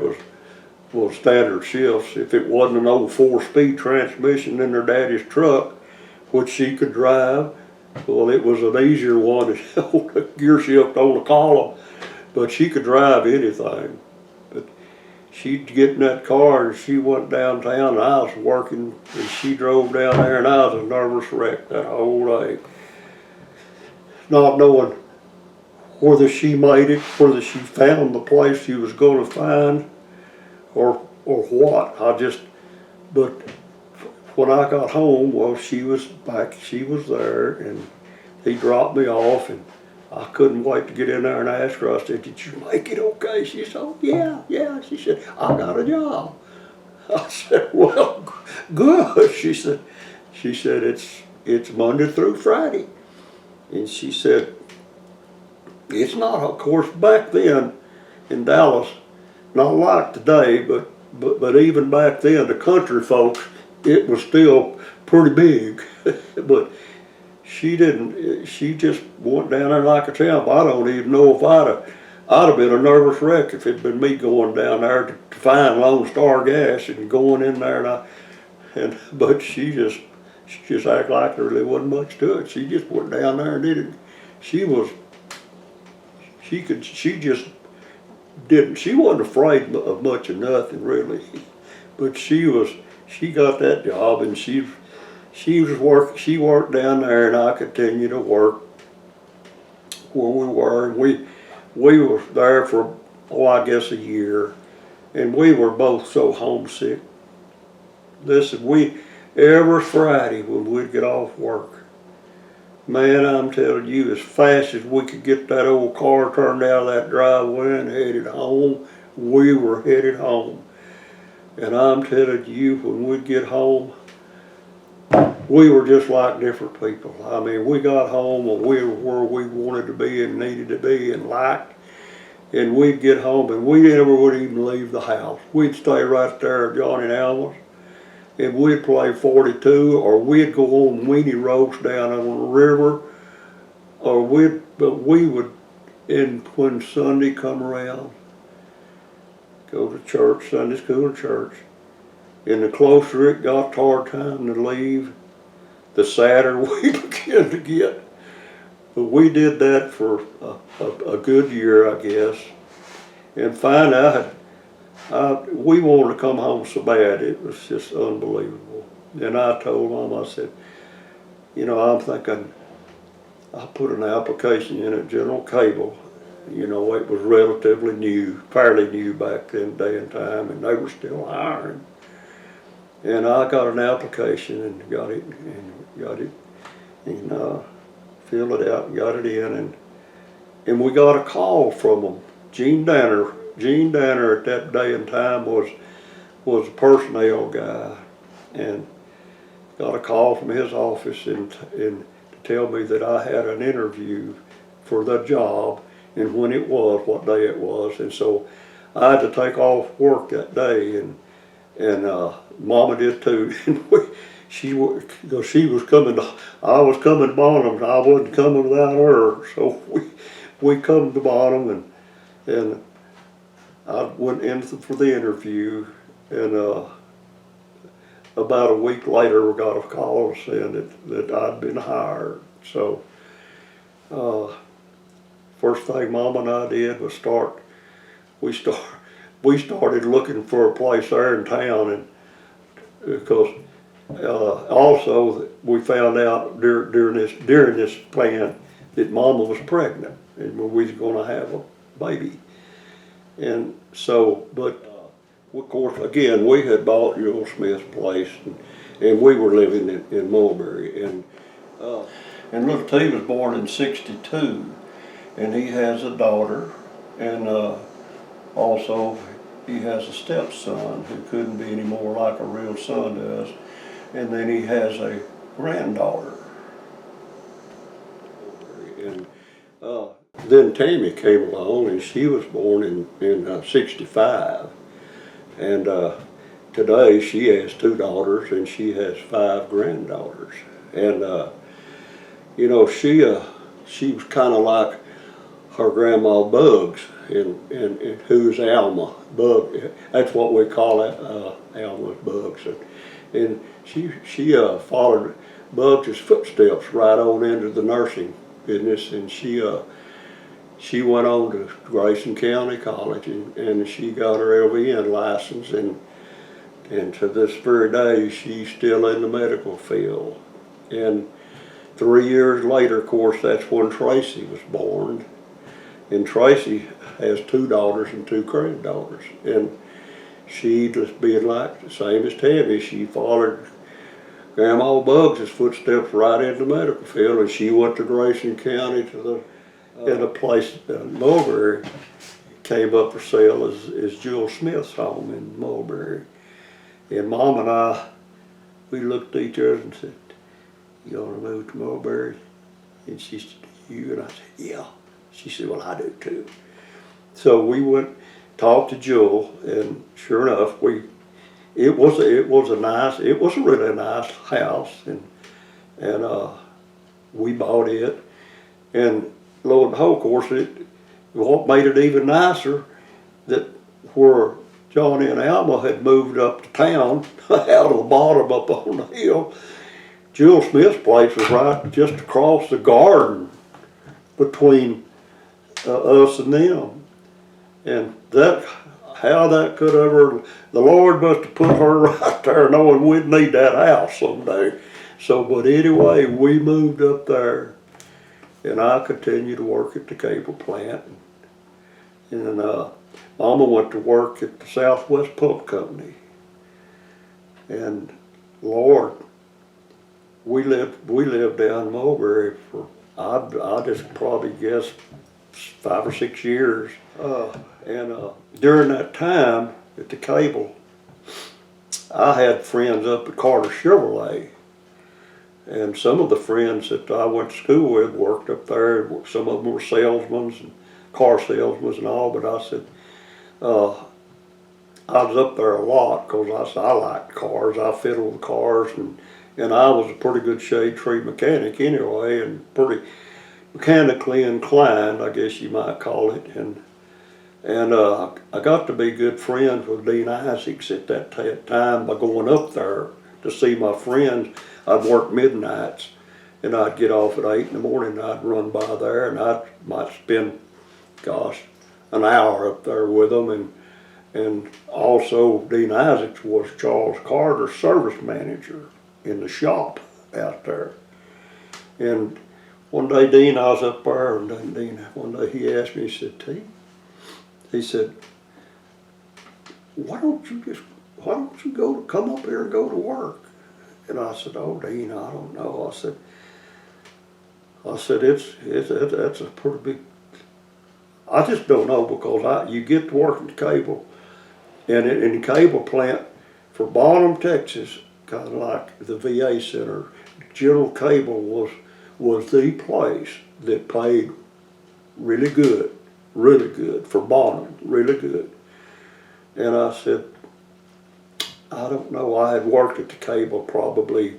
was standard shifts. If it wasn't an old 4-speed transmission in her daddy's truck, which she could drive, well, it was an easier one to hold a gear shift on the column, but she could drive anything. But she'd get in that car and she went downtown and I was working and she drove down there and I was a nervous wreck that whole day. Not knowing whether she made it, whether she found the place she was going to find or what. But when I got home, well, she was there, and he dropped me off, and I couldn't wait to get in there and ask her. I said, "Did you make it okay?" She said, "Oh, yeah." She said, "I got a job." I said, "Well, good." She said, it's Monday through Friday. And she said, it's not, of course, back then in Dallas, not like today, but even back then, the country folks, it was still pretty big. But she just went down there like a champ. I don't even know if I'd have been a nervous wreck if it'd been me going down there to find Lone Star Gas and going in there but she just acted like there really wasn't much to it. She just went down there and did it. She wasn't afraid of much of nothing really, but she got that job and she worked down there and I continued to work where we were. And we were there for, I guess a year, and we were both so homesick. Every Friday when we'd get off work, man, I'm telling you, as fast as we could get that old car turned out of that driveway and headed home, we were headed home. And I'm telling you, when we'd get home, we were just like different people. I mean, we got home and we were where we wanted to be and needed to be and liked. And we'd get home and we never would even leave the house. We'd stay right there at Johnny and Alma's, and we'd play 42, or we'd go on weenie ropes down on the river, but we would, when Sunday come around, go to church, Sunday school or church, and the closer it got to our time to leave, the sadder we began to get. But we did that for a good year, I guess. And finally, we wanted to come home so bad, it was just unbelievable. And I told Mom, I said, I'm thinking, I put an application in at General Cable. It was relatively new, fairly new back then, day and time, and they were still hiring. And I got an application and got it, and filled it out and got it in, and we got a call from them. Gene Danner at that day and time was a personnel guy, and got a call from his office and to tell me that I had an interview for the job and when it was, what day it was, and so I had to take off work that day, and Mama did too. And she was coming. I was coming to Bonham. I wasn't coming without her, so we come to Bonham, and I went in for the interview, and about a week later we got a call saying that I'd been hired. So first thing Mama and I did was we started looking for a place there in town, and because also we found out during this plan that Mama was pregnant and we was going to have a baby. And so, but of course, again, we had bought Joel Smith's place, and we were living in Mulberry. And little T was born in '62, and he has a daughter, and also he has a stepson who couldn't be any more like a real son to us, and then he has a granddaughter. And then Tammy came along, and she was born in '65, and today she has 2 daughters and she has 5 granddaughters. And she was kind of like her grandma Bugs, and who's Alma Bug. That's what we call it, Alma's Bugs, and she followed Bugs' footsteps right on into the nursing business, and she went on to Grayson County College, and she got her LVN license, and to this very day she's still in the medical field. And 3 years later, of course, that's when Tracy was born. And Tracy has 2 daughters and 2 granddaughters. And she, just being like the same as Tammy, she followed Grandma Bugs' footsteps right into the medical field, and she went to Grayson County to in a place in Mulberry. Came up for sale as Jewel Smith's home in Mulberry. And Mom and I, we looked at each other and said, "You want to move to Mulberry?" And she said, "You?" And I said, "Yeah." She said, "Well, I do too." So we went, talked to Jewel, and sure enough, it was a really nice house, and we bought it, and lo and behold, of course, what made it even nicer, that where Johnny and Alma had moved up to town, out of the bottom up on the hill, Jewel Smith's place was right just across the garden between us and them. And how that could ever, the Lord must have put her right there knowing we'd need that house someday. So, but anyway, we moved up there, and I continued to work at the cable plant. And Mama went to work at the Southwest Pump Company. And Lord, we lived down in Mulberry for, I just probably guess 5 or 6 years. And during that time at the cable, I had friends up at Carter Chevrolet. And some of the friends that I went to school with worked up there. Some of them were salesmen and car salesmen and all, but I said, I was up there a lot because I said I liked cars. I fiddled with cars, and I was a pretty good shade tree mechanic anyway, and pretty mechanically inclined, I guess you might call it. And I got to be good friends with Dean Isaacs at that time by going up there to see my friends. I'd work midnights, and I'd get off at 8 in the morning, and I'd run by there, and I might spend, an hour up there with them. And also Dean Isaacs was Charles Carter's service manager in the shop out there. And one day Dean, I was up there, and Dean, one day he asked me, he said, "T," he said, why don't you come up here and go to work?" And I said, "Oh, Dean, I don't know." I said, that's a pretty big, I just don't know, because you get to work in the cable, and in the cable plant for Bonham, Texas, kind of like the VA center, General Cable was the place that paid really good for Bonham, really good. And I said, I don't know, I had worked at the cable probably a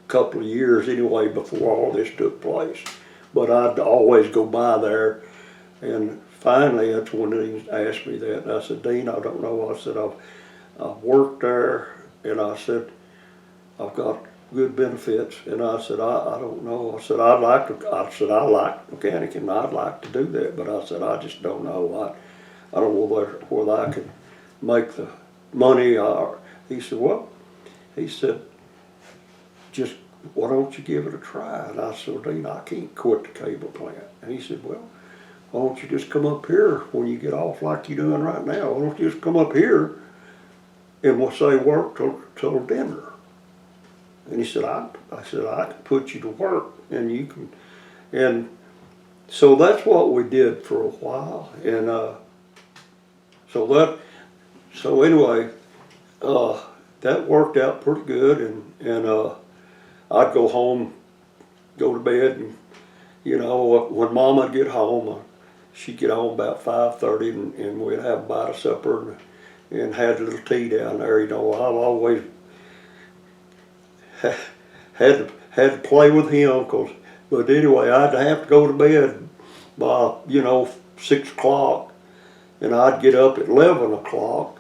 couple of years anyway before all this took place, but I'd always go by there. And finally, that's when he asked me that, and I said, "Dean, I don't know." I said, I've worked there, and I said, I've got good benefits, and I said, I don't know. I said, I like mechanic, and I'd like to do that, but I said, I just don't know. I don't know whether I could make the money. Or he said, well, he said, just why don't you give it a try? And I said, "Dean, I can't quit the cable plant." And he said, "Well, why don't you just come up here when you get off like you're doing right now? Why don't you just come up here and we'll say work till dinner?" And he said, I said, "I can put you to work, and you can." And so that's what we did for a while. And so anyway, that worked out pretty good. And I'd go home, go to bed, and when Mama would get home, she'd get home about 5:30, and we'd have a bite of supper and had a little tea down there. I've always had to play with him, but anyway, I'd have to go to bed by, 6 o'clock, and I'd get up at 11 o'clock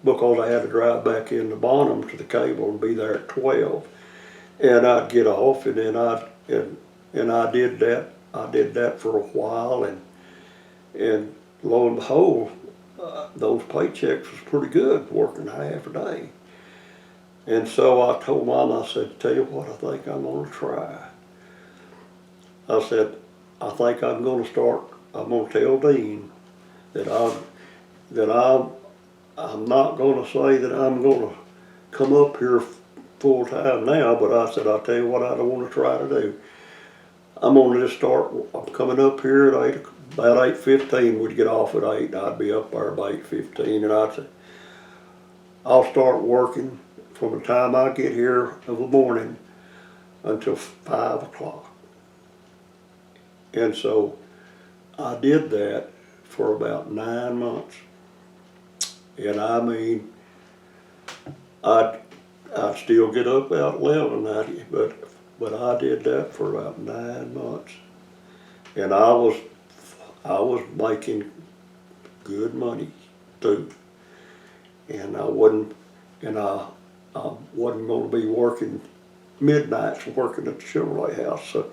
because I had to drive back into Bonham to the cable and be there at 12. And I'd get off, and then I did that. I did that for a while, and lo and behold, those paychecks was pretty good, working half a day. And so I told Mom, I said, tell you what, I think I'm gonna try. I said, I think I'm gonna tell Dean that I'm not gonna say that I'm gonna come up here full time now, but I said, I'll tell you what I don't wanna try to do. I'm coming up here at about 8:15, we'd get off at 8, and I'd be up there by 8:15, and I'd say, I'll start working from the time I get here of the morning until 5 o'clock. And so I did that for about 9 months. And I mean, I'd still get up about 11, but I did that for about 9 months. And I was making good money too. And I wasn't going to be working midnights working at the Chevrolet house. So,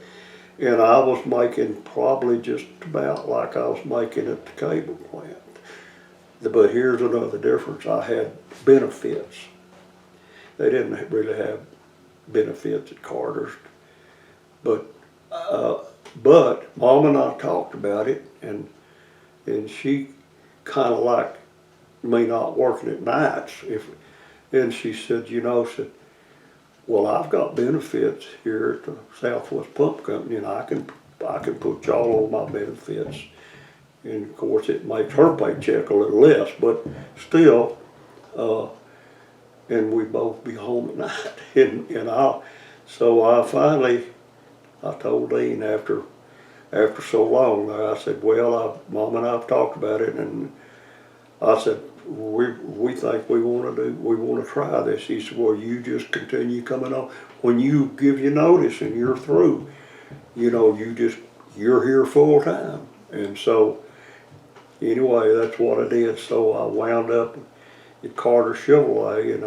and I was making probably just about like I was making at the cable plant. But here's another difference. I had benefits. They didn't really have benefits at Carter's. But Mom and I talked about it, and she kind of liked me not working at nights. And she said, well, I've got benefits here at the Southwest Pump Company, and I can put y'all on my benefits. And of course, it makes her paycheck a little less, but still, and we both be home at night. So I told Dean after so long, I said, well, Mom and I have talked about it, and I said, we think we want to try this. He said, well, you just continue coming on. When you give your notice and you're through, you're here full time. And so anyway, that's what I did. So I wound up at Carter Chevrolet, and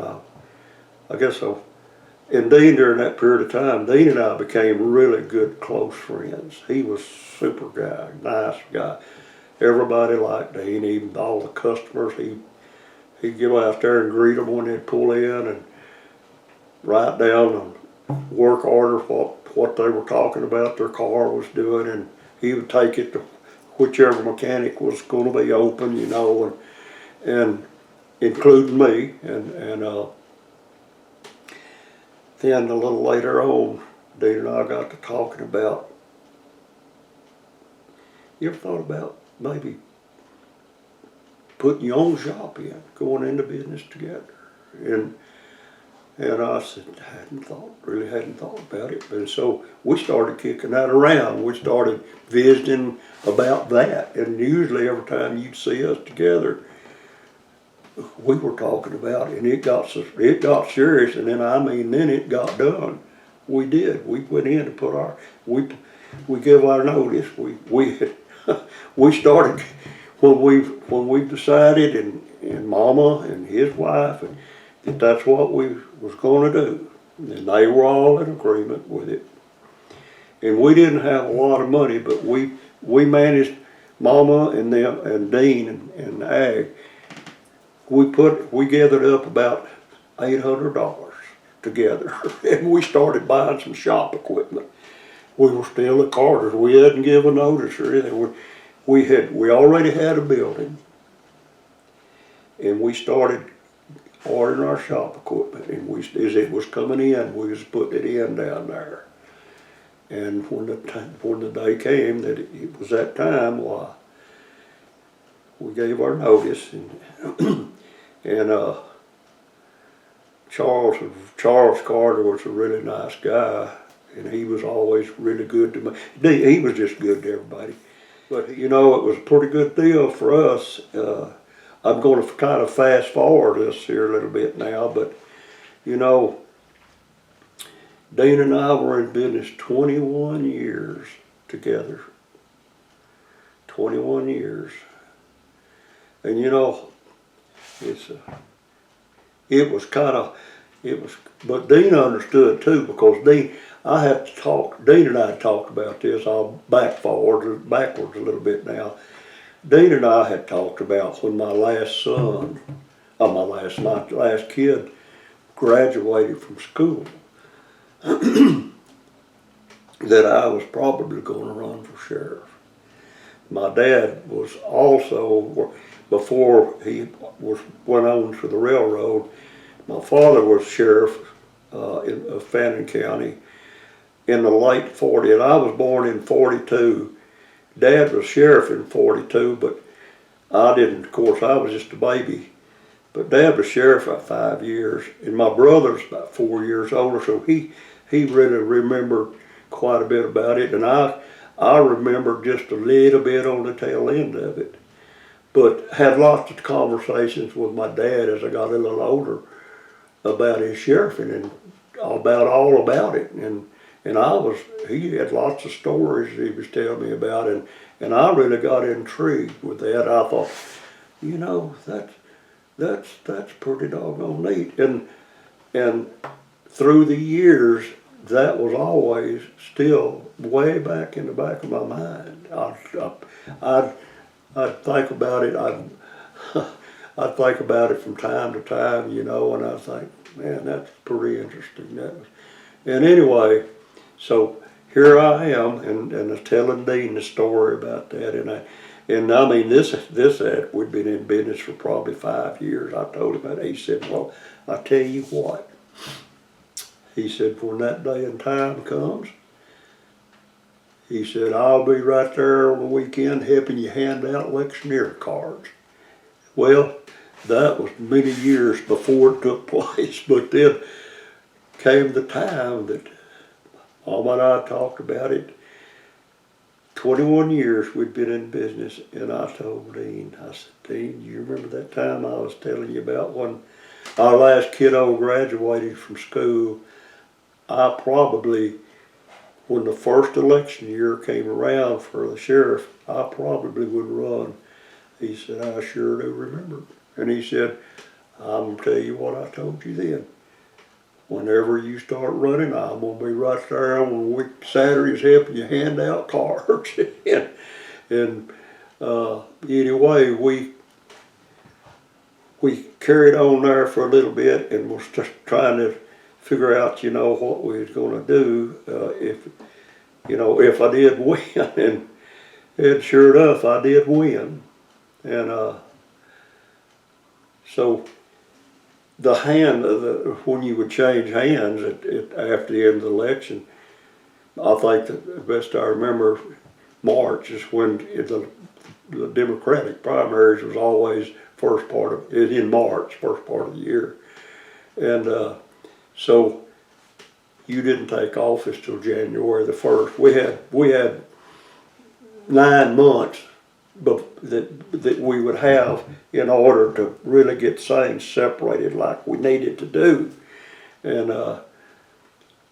and Dean, during that period of time, Dean and I became really good, close friends. He was a super guy, nice guy. Everybody liked Dean, even all the customers. He'd go out there and greet them when they'd pull in and write down and work order what they were talking about their car was doing, and he would take it to whichever mechanic was going to be open, and including me, and then a little later on, Dean and I got to talking about, you ever thought about maybe putting your own shop in, going into business together? And I said, really hadn't thought about it. And so we started kicking that around. We started visiting about that. And usually every time you'd see us together, we were talking about it, and it got serious, and then it got done. We did. We went in to we gave our notice. We started when we decided, and Mama and his wife, that that's what we was going to do, and they were all in agreement with it. And we didn't have a lot of money, but we managed, Mama and them and Dean and Ag. We gathered up about $800 together, and we started buying some shop equipment. We were still at Carter's. We hadn't given notice or anything. We already had a building, and we started ordering our shop equipment. And as it was coming in, we was putting it in down there. And when the day came that it was that time, why, we gave our notice, and Charles Carter was a really nice guy, and he was always really good to me. He was just good to everybody. But it was a pretty good deal for us. I'm going to kind of fast forward this here a little bit now, but Dean and I were in business 21 years together. 21 years. And you know, it's it was kind of, but Dean understood too, because Dean and I talked about this. I'll backwards a little bit now. Dean and I had talked about when my last son, not last kid, graduated from school, that I was probably going to run for sheriff. My dad was also, before he went on to the railroad, my father was sheriff of Fannin County in the late 40s, and I was born in 42. Dad was sheriff in 42, but I didn't, of course, I was just a baby. But Dad was sheriff for 5 years, and my brother's about 4 years older, so he really remembered quite a bit about it, and I remember just a little bit on the tail end of it. But had lots of conversations with my dad as I got a little older about his sheriffing and about all about it. And he had lots of stories he was telling me about, and I really got intrigued with that. I thought, you know, that's pretty doggone neat. And through the years, that was always still way back in the back of my mind. I'd think about it. I'd think about it from time to time, you know, and I think, man, that's pretty interesting. And anyway, so here I am, and I was telling Dean the story about that, and I mean this we'd been in business for probably 5 years. I told him that. He said, well, I tell you what. He said, when that day and time comes, he said, I'll be right there on the weekend helping you hand out electioneer cards. Well, that was many years before it took place, but then came the time that Alma and I talked about it. 21 years we'd been in business, and I told Dean, I said, Dean, you remember that time I was telling you about when our last kiddo graduated from school? I probably, when the first election year came around for the sheriff, I probably would run. He said, I sure do remember. And he said, I'm going to tell you what I told you then. Whenever you start running, I'm going to be right there on Saturdays helping you hand out cards. and anyway, we carried on there for a little bit and was just trying to figure out, you know, what we was going to do if I did win. And sure enough, I did win. And so the when you would change hands after the end of the election, I think that the best I remember, March is when the Democratic primaries was always in March, first part of the year. And so you didn't take office till January the 1st. We had 9 months that we would have in order to really get things separated like we needed to do. And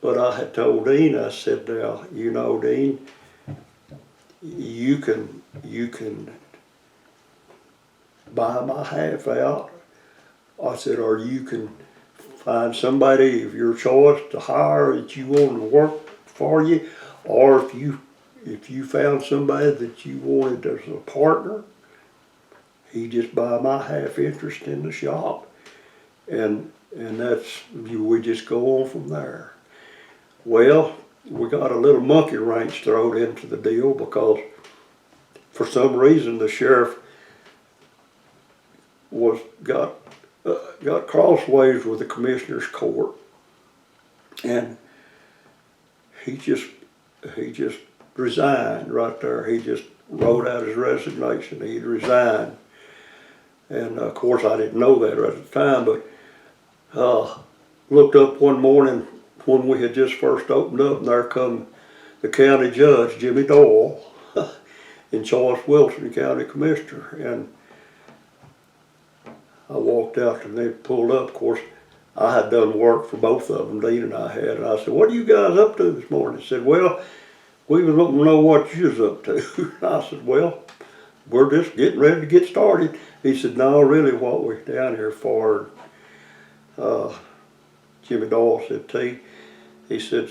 but I had told Dean, I said, now, you know, Dean, you can buy my half out. I said, or you can find somebody of your choice to hire that you want to work for you, or if you found somebody that you wanted as a partner, he just buy my half interest in the shop, and we just go on from there. Well, we got a little monkey wrench thrown into the deal because for some reason the sheriff got crossways with the commissioner's court, and he just resigned right there. He just wrote out his resignation. He'd resigned. And of course I didn't know that at the time, but looked up one morning when we had just first opened up, and there come the county judge, Jimmy Doyle, and Charles Wilson, the county commissioner. And I walked out and they pulled up. Of course, I had done work for both of them, Dean and I had. And I said, what are you guys up to this morning? He said, well, we was wanting to know what you was up to. And I said, well, we're just getting ready to get started. He said, no, really what we're down here for, Jimmy Doyle said, T, he said,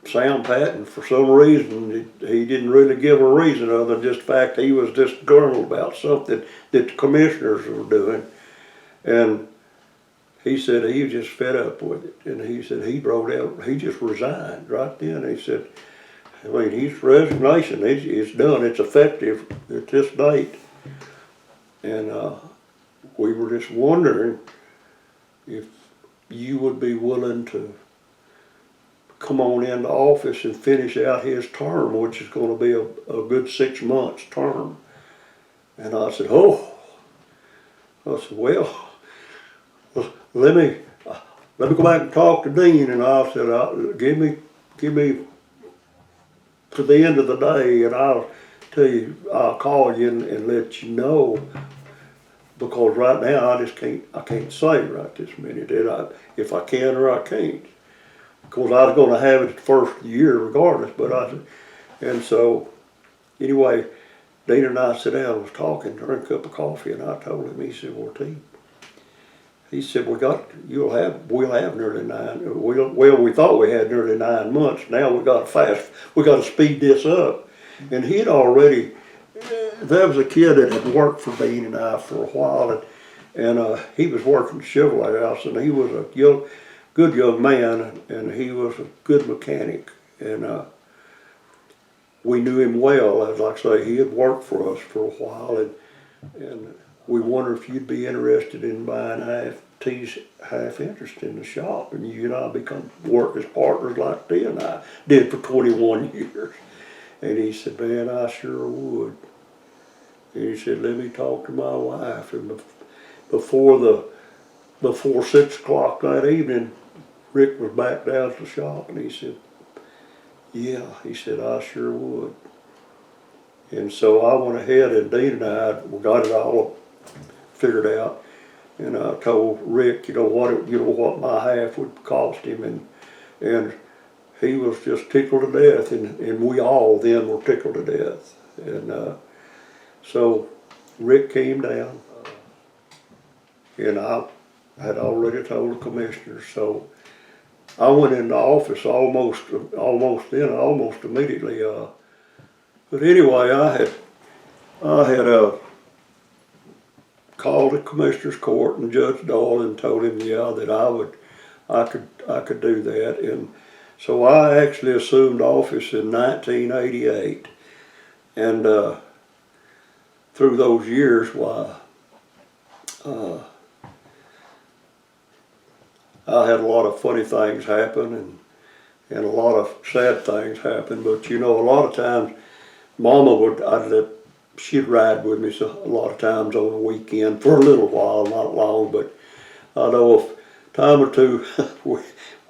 Sam Patton, for some reason, he didn't really give a reason other than just the fact he was disgruntled about something that the commissioners were doing. And he said he was just fed up with it. And he said he wrote out, he just resigned right then. He said, I mean, his resignation, it's done, it's effective at this date. And we were just wondering if you would be willing to come on into office and finish out his term, which is going to be a good 6 months term. And I said, well, let me go back and talk to Dean. And I said, give me to the end of the day, and I'll tell you, I'll call you and let you know. Because right now I can't say right this minute if I can or I can't. Because I was going to have it the first of the year regardless, and so anyway, Dean and I sat down and was talking, drank a cup of coffee, and I told him, he said, well, T, he said, we'll have nearly we thought we had nearly 9 months. Now we got to speed this up. And he'd already, there was a kid that had worked for Dean and I for a while, and he was working at the Chevrolet house, and he was a good young man, and he was a good mechanic, and we knew him well. As like I say, he had worked for us for a while, and we wonder if you'd be interested in buying T's half interest in the shop, and you and I work as partners like T and I did for 21 years. And he said, man, I sure would. And he said, let me talk to my wife. And before 6 o'clock that evening, Rick was back down at the shop, and he said, yeah, he said, I sure would. And so I went ahead, and Dean and I got it all figured out. And I told Rick, what my half would cost him, and he was just tickled to death, and we all then were tickled to death. And so Rick came down, and I had already told the commissioners, so I went into office almost immediately. But anyway, I had called the commissioner's court and Judge Doyle and told him, that I could do that. And so I actually assumed office in 1988, and through those years, I had a lot of funny things happen and a lot of sad things happen. But a lot of times, Mama she'd ride with me a lot of times on the weekend for a little while, not long, but I know a time or two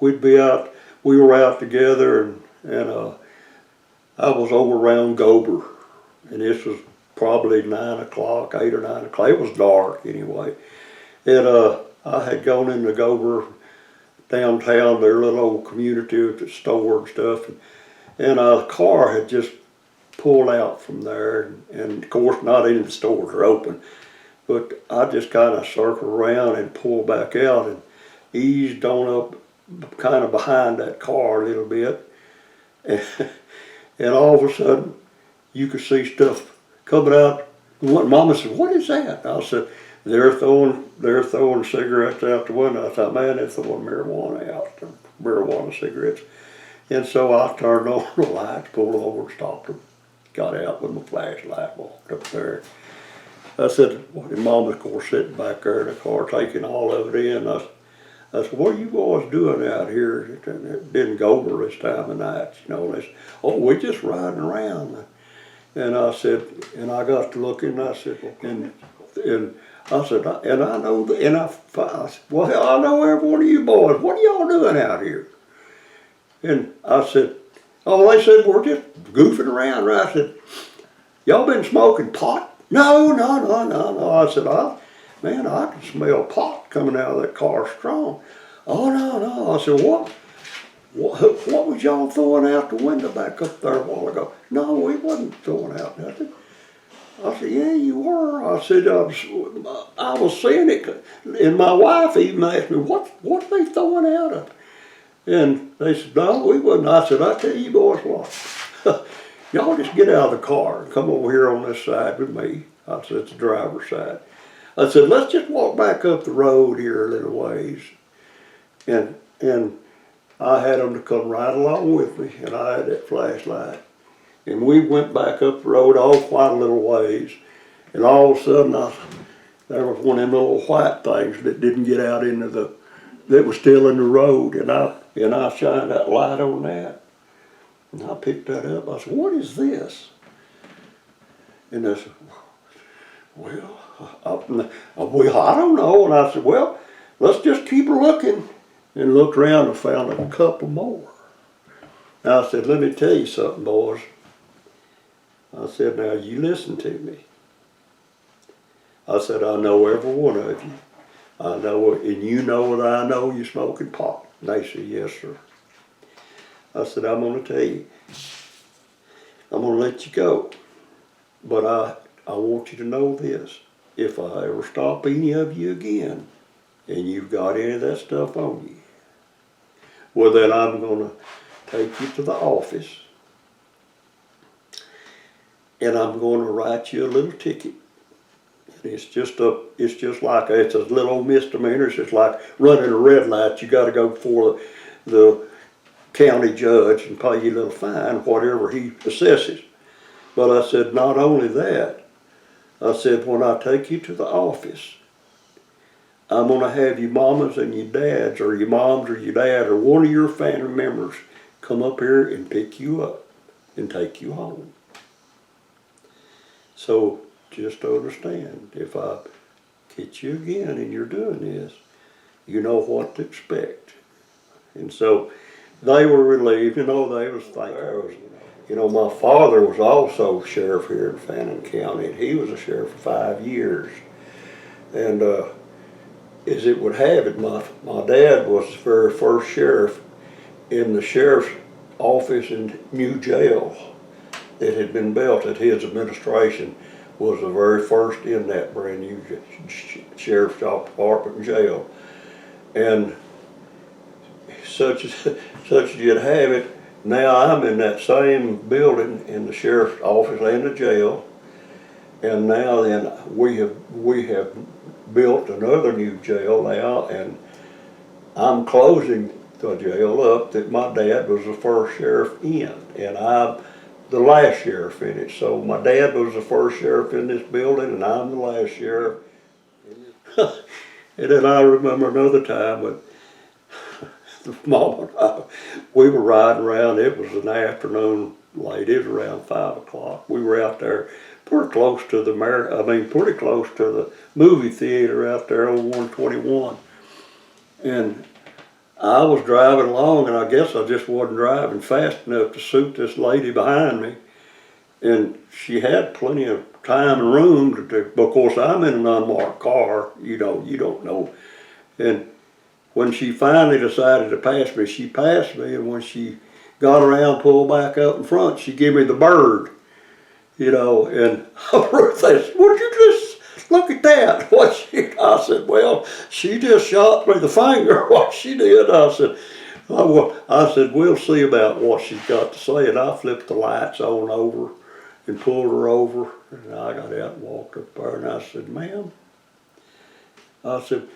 we were out together, and I was over around Gober, and this was probably 8 or 9 o'clock. It was dark anyway, and I had gone into Gober downtown, their little old community with the store and stuff, and a car had just pulled out from there, and of course not any of the stores are open, but I just kind of circled around and pulled back out and eased on up kind of behind that car a little bit, and all of a sudden you could see stuff coming out. Mama said, what is that? I said, they're throwing cigarettes out the window. I thought, man, they're throwing marijuana cigarettes. And so I turned on the lights, pulled over, and stopped them. Got out with my flashlight, walked up there. I said, and Mom, of course, sitting back there in the car, taking all of it in. I said, what are you boys doing out here? It didn't go over this time of night, They said, oh, we're just riding around. And I said, and I got to looking, and I said, and I said, and I know, I said, well, I know every one of you boys. What are y'all doing out here? And I said, oh, they said, we're just goofing around. And I said, y'all been smoking pot? No. I said, man, I can smell pot coming out of that car strong. Oh, no. I said, what was y'all throwing out the window back up there a while ago? No, we wasn't throwing out nothing. I said, yeah, you were. I said, I was seeing it. And my wife even asked me, what are they throwing out of it? And they said, no, we wouldn't. I said, I tell you boys what, y'all just get out of the car and come over here on this side with me. I said, it's the driver's side. I said, let's just walk back up the road here a little ways. And I had them to come right along with me, and I had that flashlight. And we went back up the road all quite a little ways, and all of a sudden there was one of them little white things that didn't get out into that was still in the road, and I shined that light on that, and I picked that up. I said, what is this? And they said, well, I don't know. And I said, well, let's just keep looking. And looked around and found a couple more. And I said, let me tell you something, boys. I said, now you listen to me. I said, I know every one of you. I know, and you know that I know you're smoking pot. And they said, yes, sir. I said, I'm going to tell you. I'm going to let you go. But I want you to know this. If I ever stop any of you again, and you've got any of that stuff on you, well, then I'm going to take you to the office, and I'm going to write you a little ticket. It's just like it's a little misdemeanor. It's just like running a red light. You got to go before the county judge and pay you a little fine, whatever he assesses. But I said, not only that, I said, when I take you to the office, I'm going to have your mamas and your dads, or your moms or your dad, or one of your family members come up here and pick you up and take you home. So just understand, if I catch you again and you're doing this, you know what to expect. And so they were relieved, they was thankful. My father was also sheriff here in Fannin County, and he was a sheriff for 5 years. And as it would have it, my dad was the very first sheriff in the sheriff's office and new jail that had been built at his administration. Was the very first in that brand new sheriff's department and jail. And such as you'd have it, now I'm in that same building in the sheriff's office and the jail, and now then we have built another new jail now, and I'm closing the jail up that my dad was the first sheriff in, and I'm the last sheriff in it. So my dad was the first sheriff in this building, and I'm the last sheriff. And then I remember another time when the mom and I, we were riding around. It was an afternoon late. It was around 5 o'clock. We were out there pretty close to the movie theater out there on 121. And I was driving along, and I guess I just wasn't driving fast enough to suit this lady behind me. And she had plenty of time and room of course I'm in an unmarked car, you don't know. And when she finally decided to pass me, she passed me, and when she got around, pulled back up in front, she gave me the bird, and Ruth said, would you just look at that? I said, well, she just shot me the finger, what she did. I said, we'll see about what she's got to say. And I flipped the lights on over and pulled her over. And I got out and walked up there, and I said, ma'am, I said,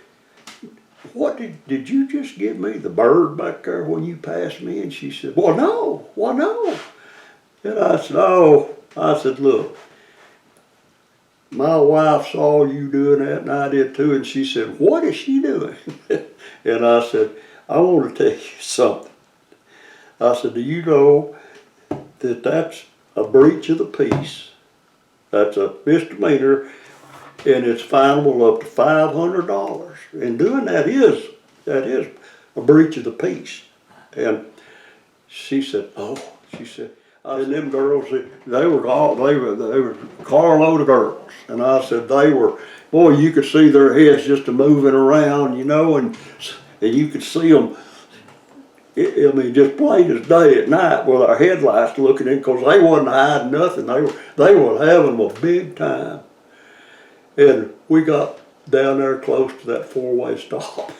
what did you just give me the bird back there when you passed me? And she said, well, no, why no? And I said, look, my wife saw you doing that, and I did too. And she said, what is she doing? And I said, I want to tell you something. I said, do you know that that's a breach of the peace? That's a misdemeanor, and it's finable up to $500. And doing that is a breach of the peace. And she said, and them girls, they were carload of girls. And I said, boy, you could see their heads just a moving around, and you could see them I mean, just plain as day at night with our headlights looking in, because they wasn't hiding nothing. They were having a big time. And we got down there close to that four-way stop.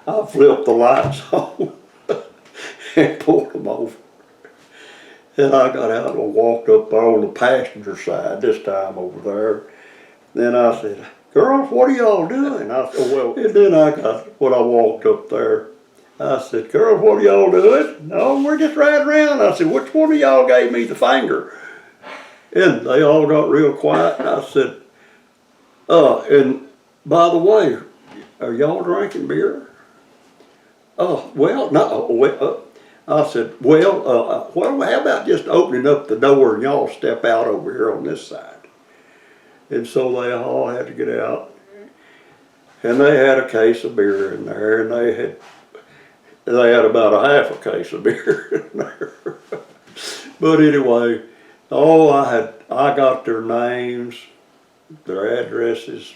I flipped the lights on and pulled them over. And I got out and walked up there on the passenger side, this time over there. Then I said, girls, what are y'all doing? I said, well, and then when I walked up there, I said, girls, what are y'all doing? No, we're just riding around. I said, which one of y'all gave me the finger? And they all got real quiet, and I said, and by the way, are y'all drinking beer? Oh, well, no, I said, well, how about just opening up the door and y'all step out over here on this side? And so they all had to get out, and they had a case of beer in there, and they had about a half a case of beer in there. But anyway, I got their names, their addresses.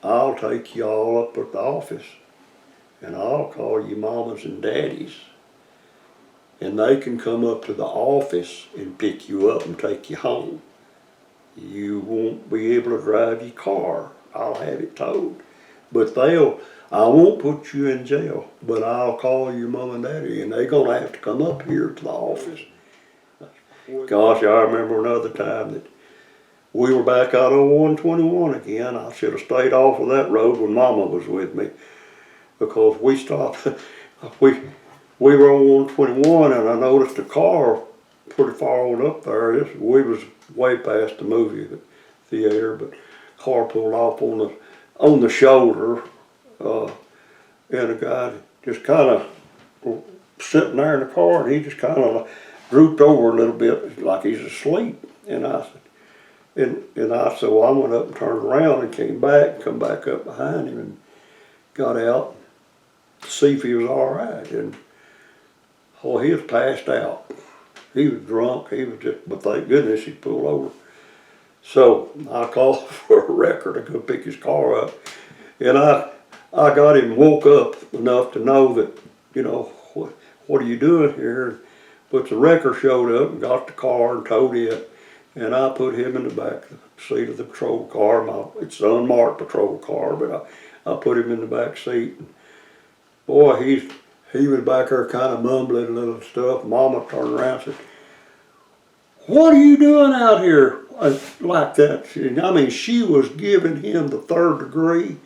I'll take y'all up at the office, and I'll call you mamas and daddies, and they can come up to the office and pick you up and take you home. You won't be able to drive your car. I'll have it towed. But I won't put you in jail, but I'll call your mom and daddy, and they're gonna have to come up here to the office. Gosh, I remember another time that we were back out on 121 again. I should have stayed off of that road when Mama was with me, because we stopped, we were on 121, and I noticed a car pretty far on up there. We was way past the movie theater, but car pulled off on the shoulder, and a guy just kind of sitting there in the car, and he just kind of drooped over a little bit like he's asleep. And I said, well, I went up and turned around and come back up behind him and got out to see if he was all right. And he was passed out. He was drunk. But thank goodness he pulled over. So I called for a wrecker to go pick his car up, and I got him woke up enough to know that, what are you doing here? But the wrecker showed up and got the car and towed it, and I put him in the back seat of the patrol car. It's an unmarked patrol car, but I put him in the back seat. And boy, he was back there kind of mumbling a little stuff. Mama turned around and said, what are you doing out here like that? I mean, she was giving him the third degree,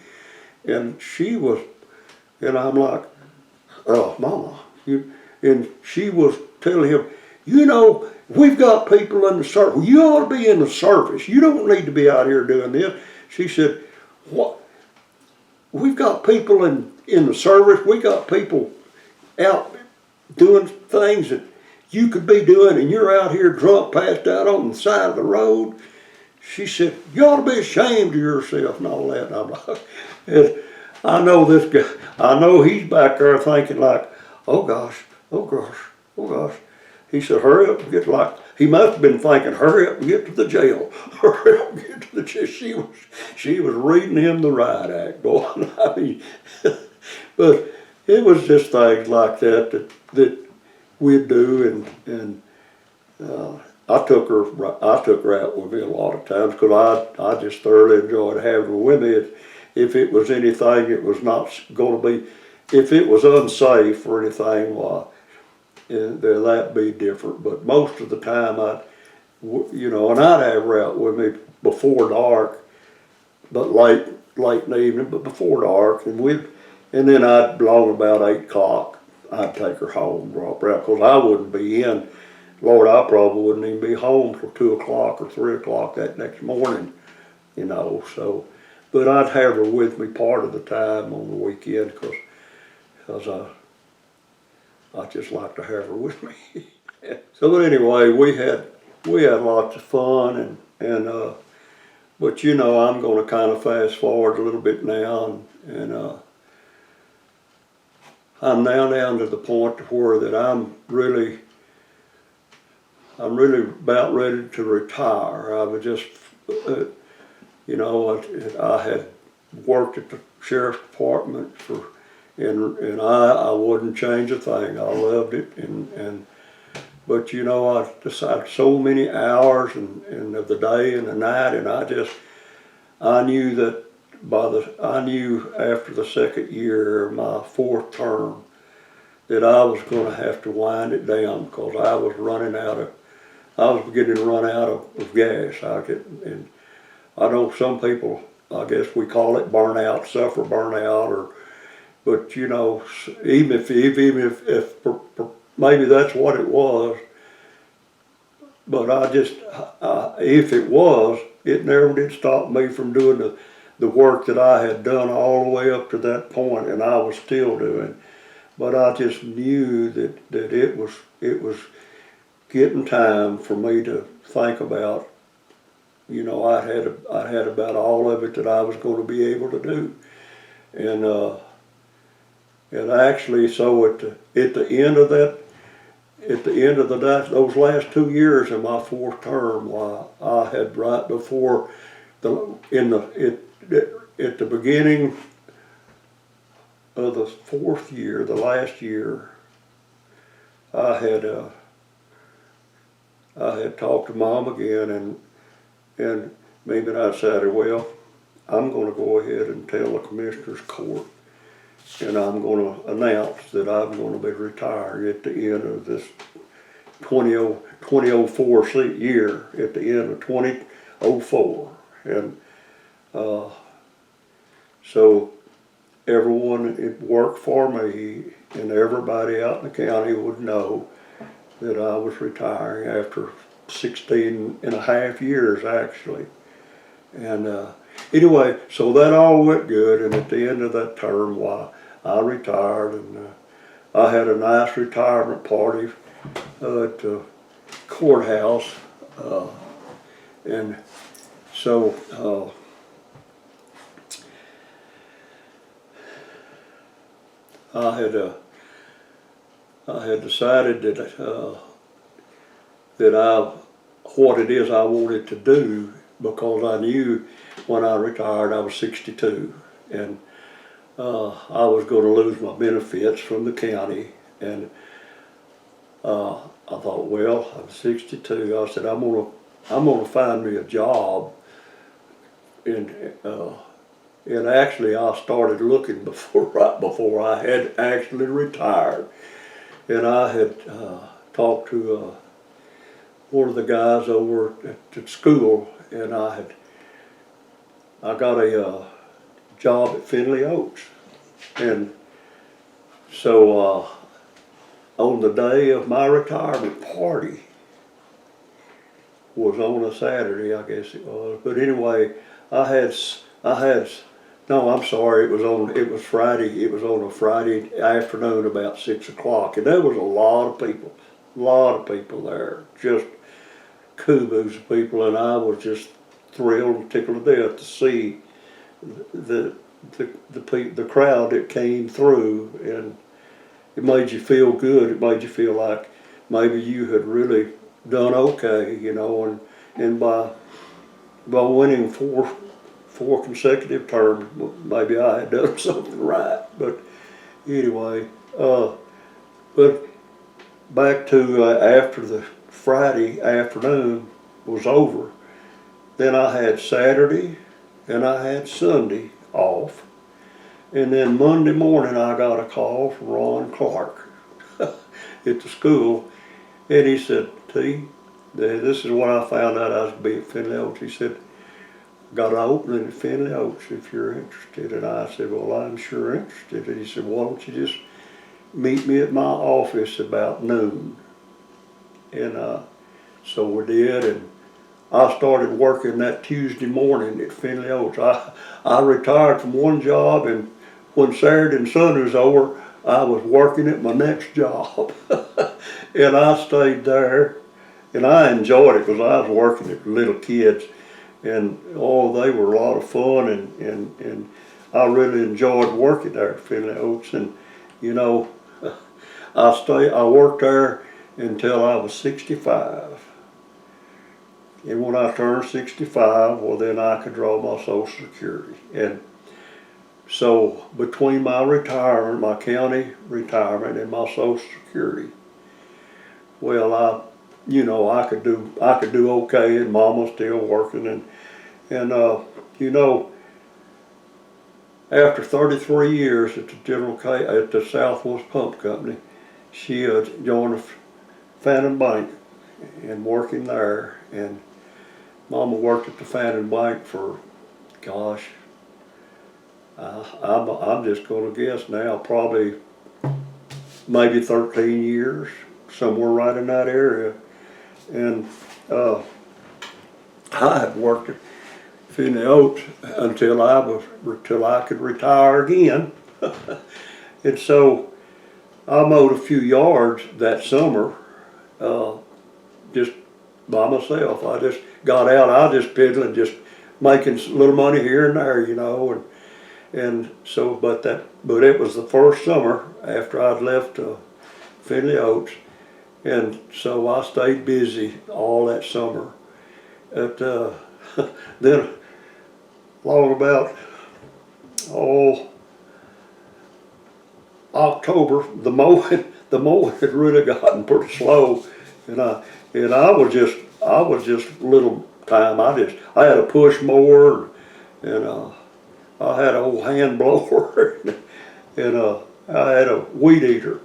and I'm like, oh, Mama. And she was telling him, we've got people in the service. You ought to be in the service. You don't need to be out here doing this. She said, what? We've got people in the service. We got people out doing things that you could be doing, and you're out here drunk, passed out on the side of the road. She said, you ought to be ashamed of yourself and all that. And I'm like, and I know this guy, I know he's back there thinking like, oh gosh. He said, hurry up and he must have been thinking, hurry up and get to the jail. Hurry up and get to the jail. She was reading him the riot act, boy. I mean, but it was just things like that we'd do, and I took her out with me a lot of times, because I just thoroughly enjoyed having her with me. If it was anything, it was not going to be, if it was unsafe or anything, well, that'd be different. But most of the time, and I'd have her out with me before dark, but late in the evening, but before dark, and then along about 8 o'clock, I'd take her home, drop her out, because I wouldn't be in. Lord, I probably wouldn't even be home till 2 o'clock or 3 o'clock that next morning, so. But I'd have her with me part of the time on the weekend, because I just like to have her with me. So, but anyway, we had lots of fun, but I'm going to kind of fast forward a little bit now, and I'm now down to the point where that I'm really about ready to retire. I was just, I had worked at the sheriff's department for and I wouldn't change a thing. I loved it, but you know, I decided so many hours and of the day and the night, and I knew that I knew after the second year, my fourth term, that I was going to have to wind it down because I was beginning to run out of gas. And I know some people, I guess we call it burnout, suffer burnout, but you know, even if maybe that's what it was, but if it was, it never did stop me from doing the work that I had done all the way up to that point, and I was still doing. But I just knew that it was getting time for me to think about. You know, I had about all of it that I was going to be able to do, and actually, so at the end of those last 2 years of my fourth term, I had right before at the beginning of the fourth year, the last year, I had talked to Mom again, and maybe I decided, well, I'm going to go ahead and tell the commissioner's court, and I'm going to announce that I'm going to be retiring at the end of this 2004 year, at the end of 2004, and so everyone that worked for me and everybody out in the county would know that I was retiring after 16 and a half years, actually. And anyway, so that all went good, and at the end of that term, I retired, and I had a nice retirement party at the courthouse, and so I had decided that what it is I wanted to do, because I knew when I retired I was 62, and I was going to lose my benefits from the county, and I thought, well, I'm 62. I said, I'm gonna find me a job, and actually I started looking right before I had actually retired, and I had talked to one of the guys over at school, and I got a job at Finley Oaks, and so on the day of my retirement party, was on a Saturday, I guess it was, but anyway, no, I'm sorry, it was Friday, it was on a Friday afternoon about 6 o'clock, and there was a lot of people there, just kudos of people, and I was just thrilled and tickled to death to see the crowd that came through, and it made you feel good. It made you feel like maybe you had really done okay, you know, and by winning four consecutive terms, maybe I had done something right. But anyway, but back to after the Friday afternoon was over, then I had Saturday and I had Sunday off, and then Monday morning I got a call from Ron Clark at the school, and he said, T, this is what I found out I was going to be at Finley Oaks. He said, got an opening at Fannin Oaks if you're interested. And I said, well, I'm sure interested. And he said, why don't you just meet me at my office about noon? And so we did, and I started working that Tuesday morning at Finley Oaks. I retired from one job, and when Saturday and Sunday was over, I was working at my next job. And I stayed there, and I enjoyed it because I was working at little kids, and they were a lot of fun, and I really enjoyed working there at Finley Oaks. And you know, I worked there until I was 65. And when I turned 65, well, then I could draw my Social Security. And So between my retirement, my county retirement, and my Social Security, well, I could do okay, and Mom was still working, and you know, after 33 years at the at the Southwest Pump Company, she joined the Fannin Bank and working there, and Mama worked at the Fannin Bank for, gosh, I'm just going to guess now, probably maybe 13 years, somewhere right in that area. And I had worked at Finney Oaks until I could retire again. And so I mowed a few yards that summer, just by myself. I just got out, I was just piddling, just making a little money here and there, and so, but it was the first summer after I'd left Finley Oaks, and so I stayed busy all that summer. Then along about October, the mowing had really gotten pretty slow, and I was just little time. I had a push mower, and I had an old hand blower, and I had a weed eater,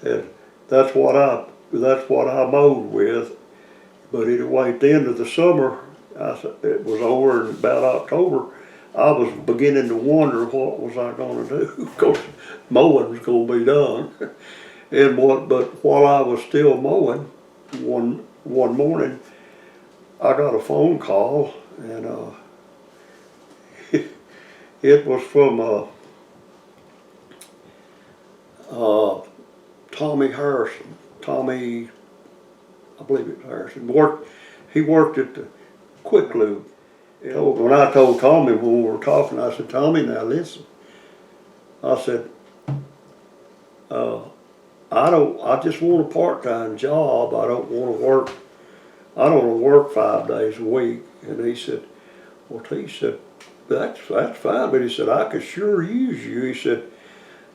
and that's what I mowed with. But anyway, at the end of the summer, it was over in about October. I was beginning to wonder what was I going to do, because mowing was going to be done. But while I was still mowing, one morning, I got a phone call, and it was from Tommy Harrison. Tommy, I believe it's Harrison. He worked at the Quick Lube. When I told Tommy when we were talking, I said, Tommy, now listen. I said, I just want a part-time job. I don't want to work 5 days a week. And he said, well, he said, that's fine. But he said, I could sure use you. He said,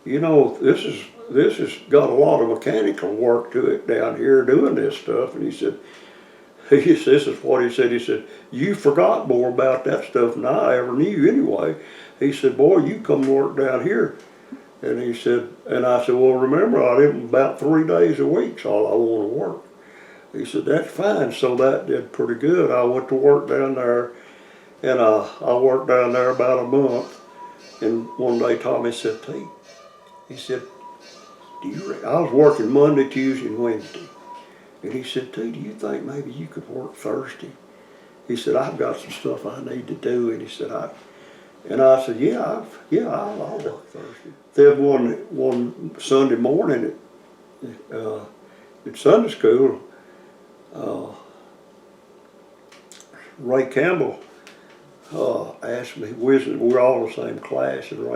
this has got a lot of mechanical work to it down here doing this stuff. And he said, this is what he said. He said, you forgot more about that stuff than I ever knew anyway. He said, boy, you come work down here. And he said, and I said, well, remember, I live about 3 days a week's all I want to work. He said, that's fine. So that did pretty good. I went to work down there, and I worked down there about a month. And one day Tommy said, T, he said, I was working Monday, Tuesday, and Wednesday. And he said, T, do you think maybe you could work Thursday? He said, I've got some stuff I need to do. And he said, I said, I'll work Thursday. Then one Sunday morning at Sunday school, Ray Campbell asked me, we're all in the same class, and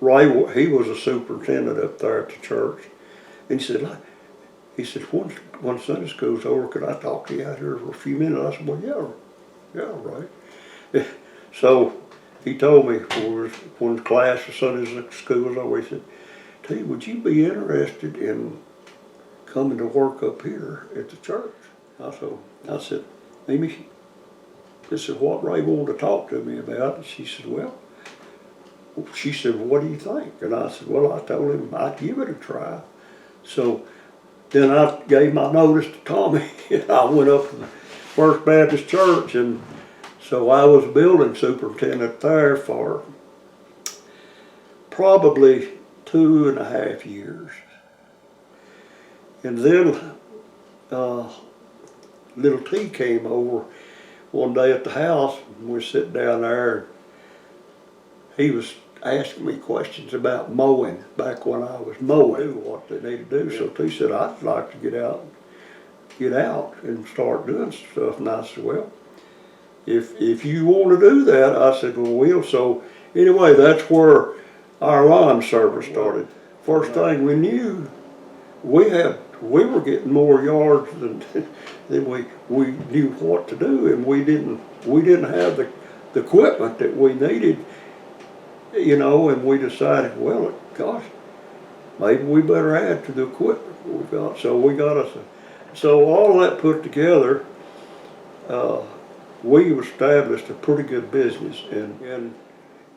Ray, he was a superintendent up there at the church. And he said, when Sunday school's over, could I talk to you out here for a few minutes? I said, well, yeah, Ray. So he told me when the class of Sunday school was over, he said, T, would you be interested in coming to work up here at the church? I said, Amy, this is what Ray wanted to talk to me about. And she said, well, what do you think? And I said, well, I told him I'd give it a try. So then I gave my notice to Tommy, and I went up to the First Baptist Church, and so I was building superintendent there for probably 2.5 years. And then little T came over one day at the house, and we were sitting down there, and he was asking me questions about mowing back when I was mowing, what they need to do. So T said, I'd like to get out and start doing stuff. And I said, well, if you want to do that, I said, well, we'll. So anyway, that's where our lawn service started. First thing we knew, we were getting more yards than we knew what to do, and we didn't have the equipment that we needed. you know, and we decided, well, gosh, maybe we better add to the equipment we got. So we got us so all that put together, uh, we established a pretty good business. And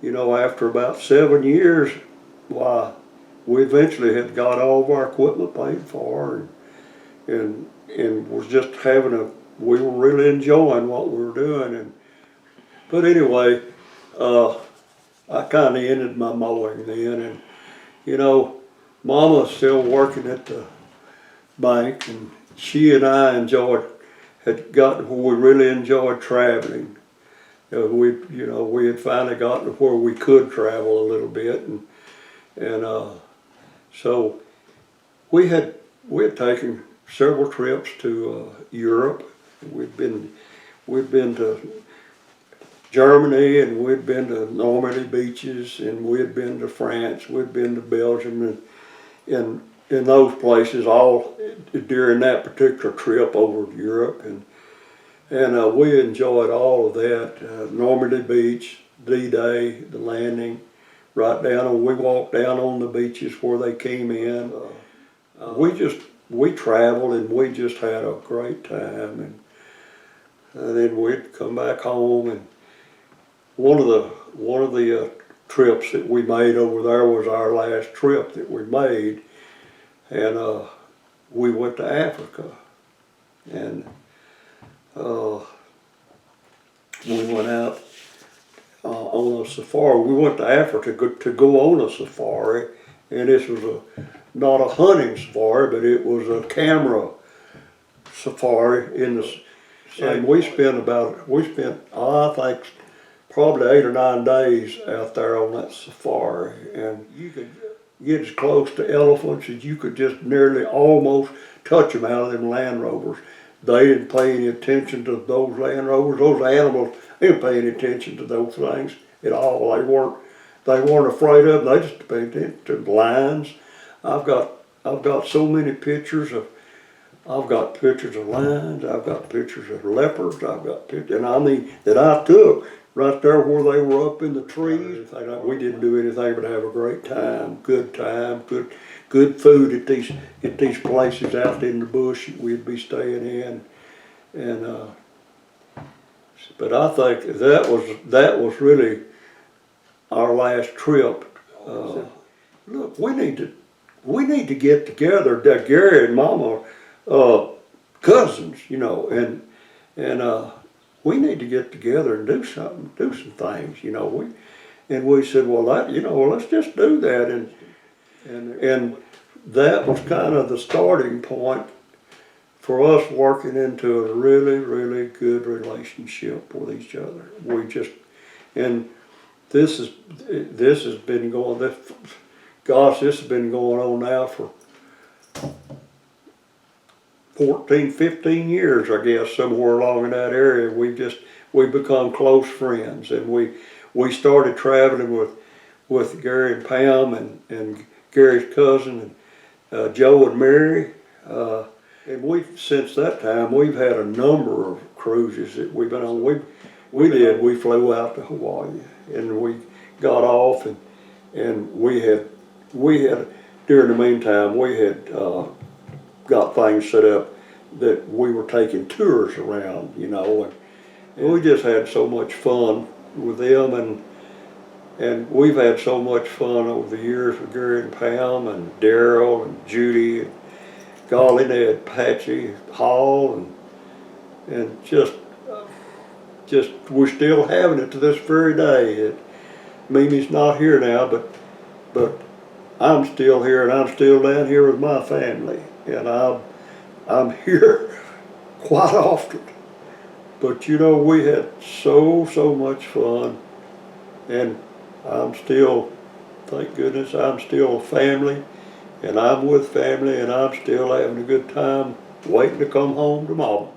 you know, after about 7 years, why, we eventually had got all of our equipment paid for, and was just we were really enjoying what we were doing. But anyway, I kind of ended my mowing then, and you know, Mama's still working at the bank, and she and I had gotten where we really enjoyed traveling. We had finally gotten to where we could travel a little bit, and so we had taken several trips to Europe. We'd been to Germany, and we'd been to Normandy beaches, and we'd been to France, we'd been to Belgium, and in those places all during that particular trip over to Europe, and we enjoyed all of that. Normandy Beach, D-Day, the landing, we walked down on the beaches where they came in. We traveled, and we just had a great time, and then we'd come back home. And one of the trips that we made over there was our last trip that we made, and we went to Africa, and we went out on a safari. We went to Africa to go on a safari, and this was not a hunting safari, but it was a camera safari and we spent I think probably 8 or 9 days out there on that safari, and you could get as close to elephants as you could just nearly almost touch them out of them Land Rovers. They didn't pay any attention to those Land Rovers. Those animals, they didn't pay any attention to those things at all. They weren't afraid of them. They just paid attention to the lions. I've got so many pictures of lions. I've got pictures of leopards. I've got pictures, and I mean that I took right there where they were up in the trees. We didn't do anything but have a great time, good food at these places out in the bush that we'd be staying in, and but I think that was really our last trip. Look, we need to get together. Gary and Mama, cousins, you know, and we need to get together and do some things, you know. We said, well, let's just do that, and that was kind of the starting point for us working into a really, really good relationship with each other. And this has been going. This has been going on now for 14, 15 years, I guess, somewhere along in that area. We've become close friends, and we started traveling with Gary and Pam and Gary's cousin and Joe and Mary, and since that time we've had a number of cruises that we've been on. We flew out to Hawaii, and we got off, and we had during the meantime we had got things set up that we were taking tours around, you know, and we just had so much fun with them, and we've had so much fun over the years with Gary and Pam and Darrell and Judy, and golly, they had Patsy Hall, and just we're still having it to this very day. Mimi's not here now, but I'm still here, and I'm still down here with my family, and I'm here quite often. But you know, we had so much fun, and thank goodness, I'm still family, and I'm with family, and I'm still having a good time waiting to come home to Mama.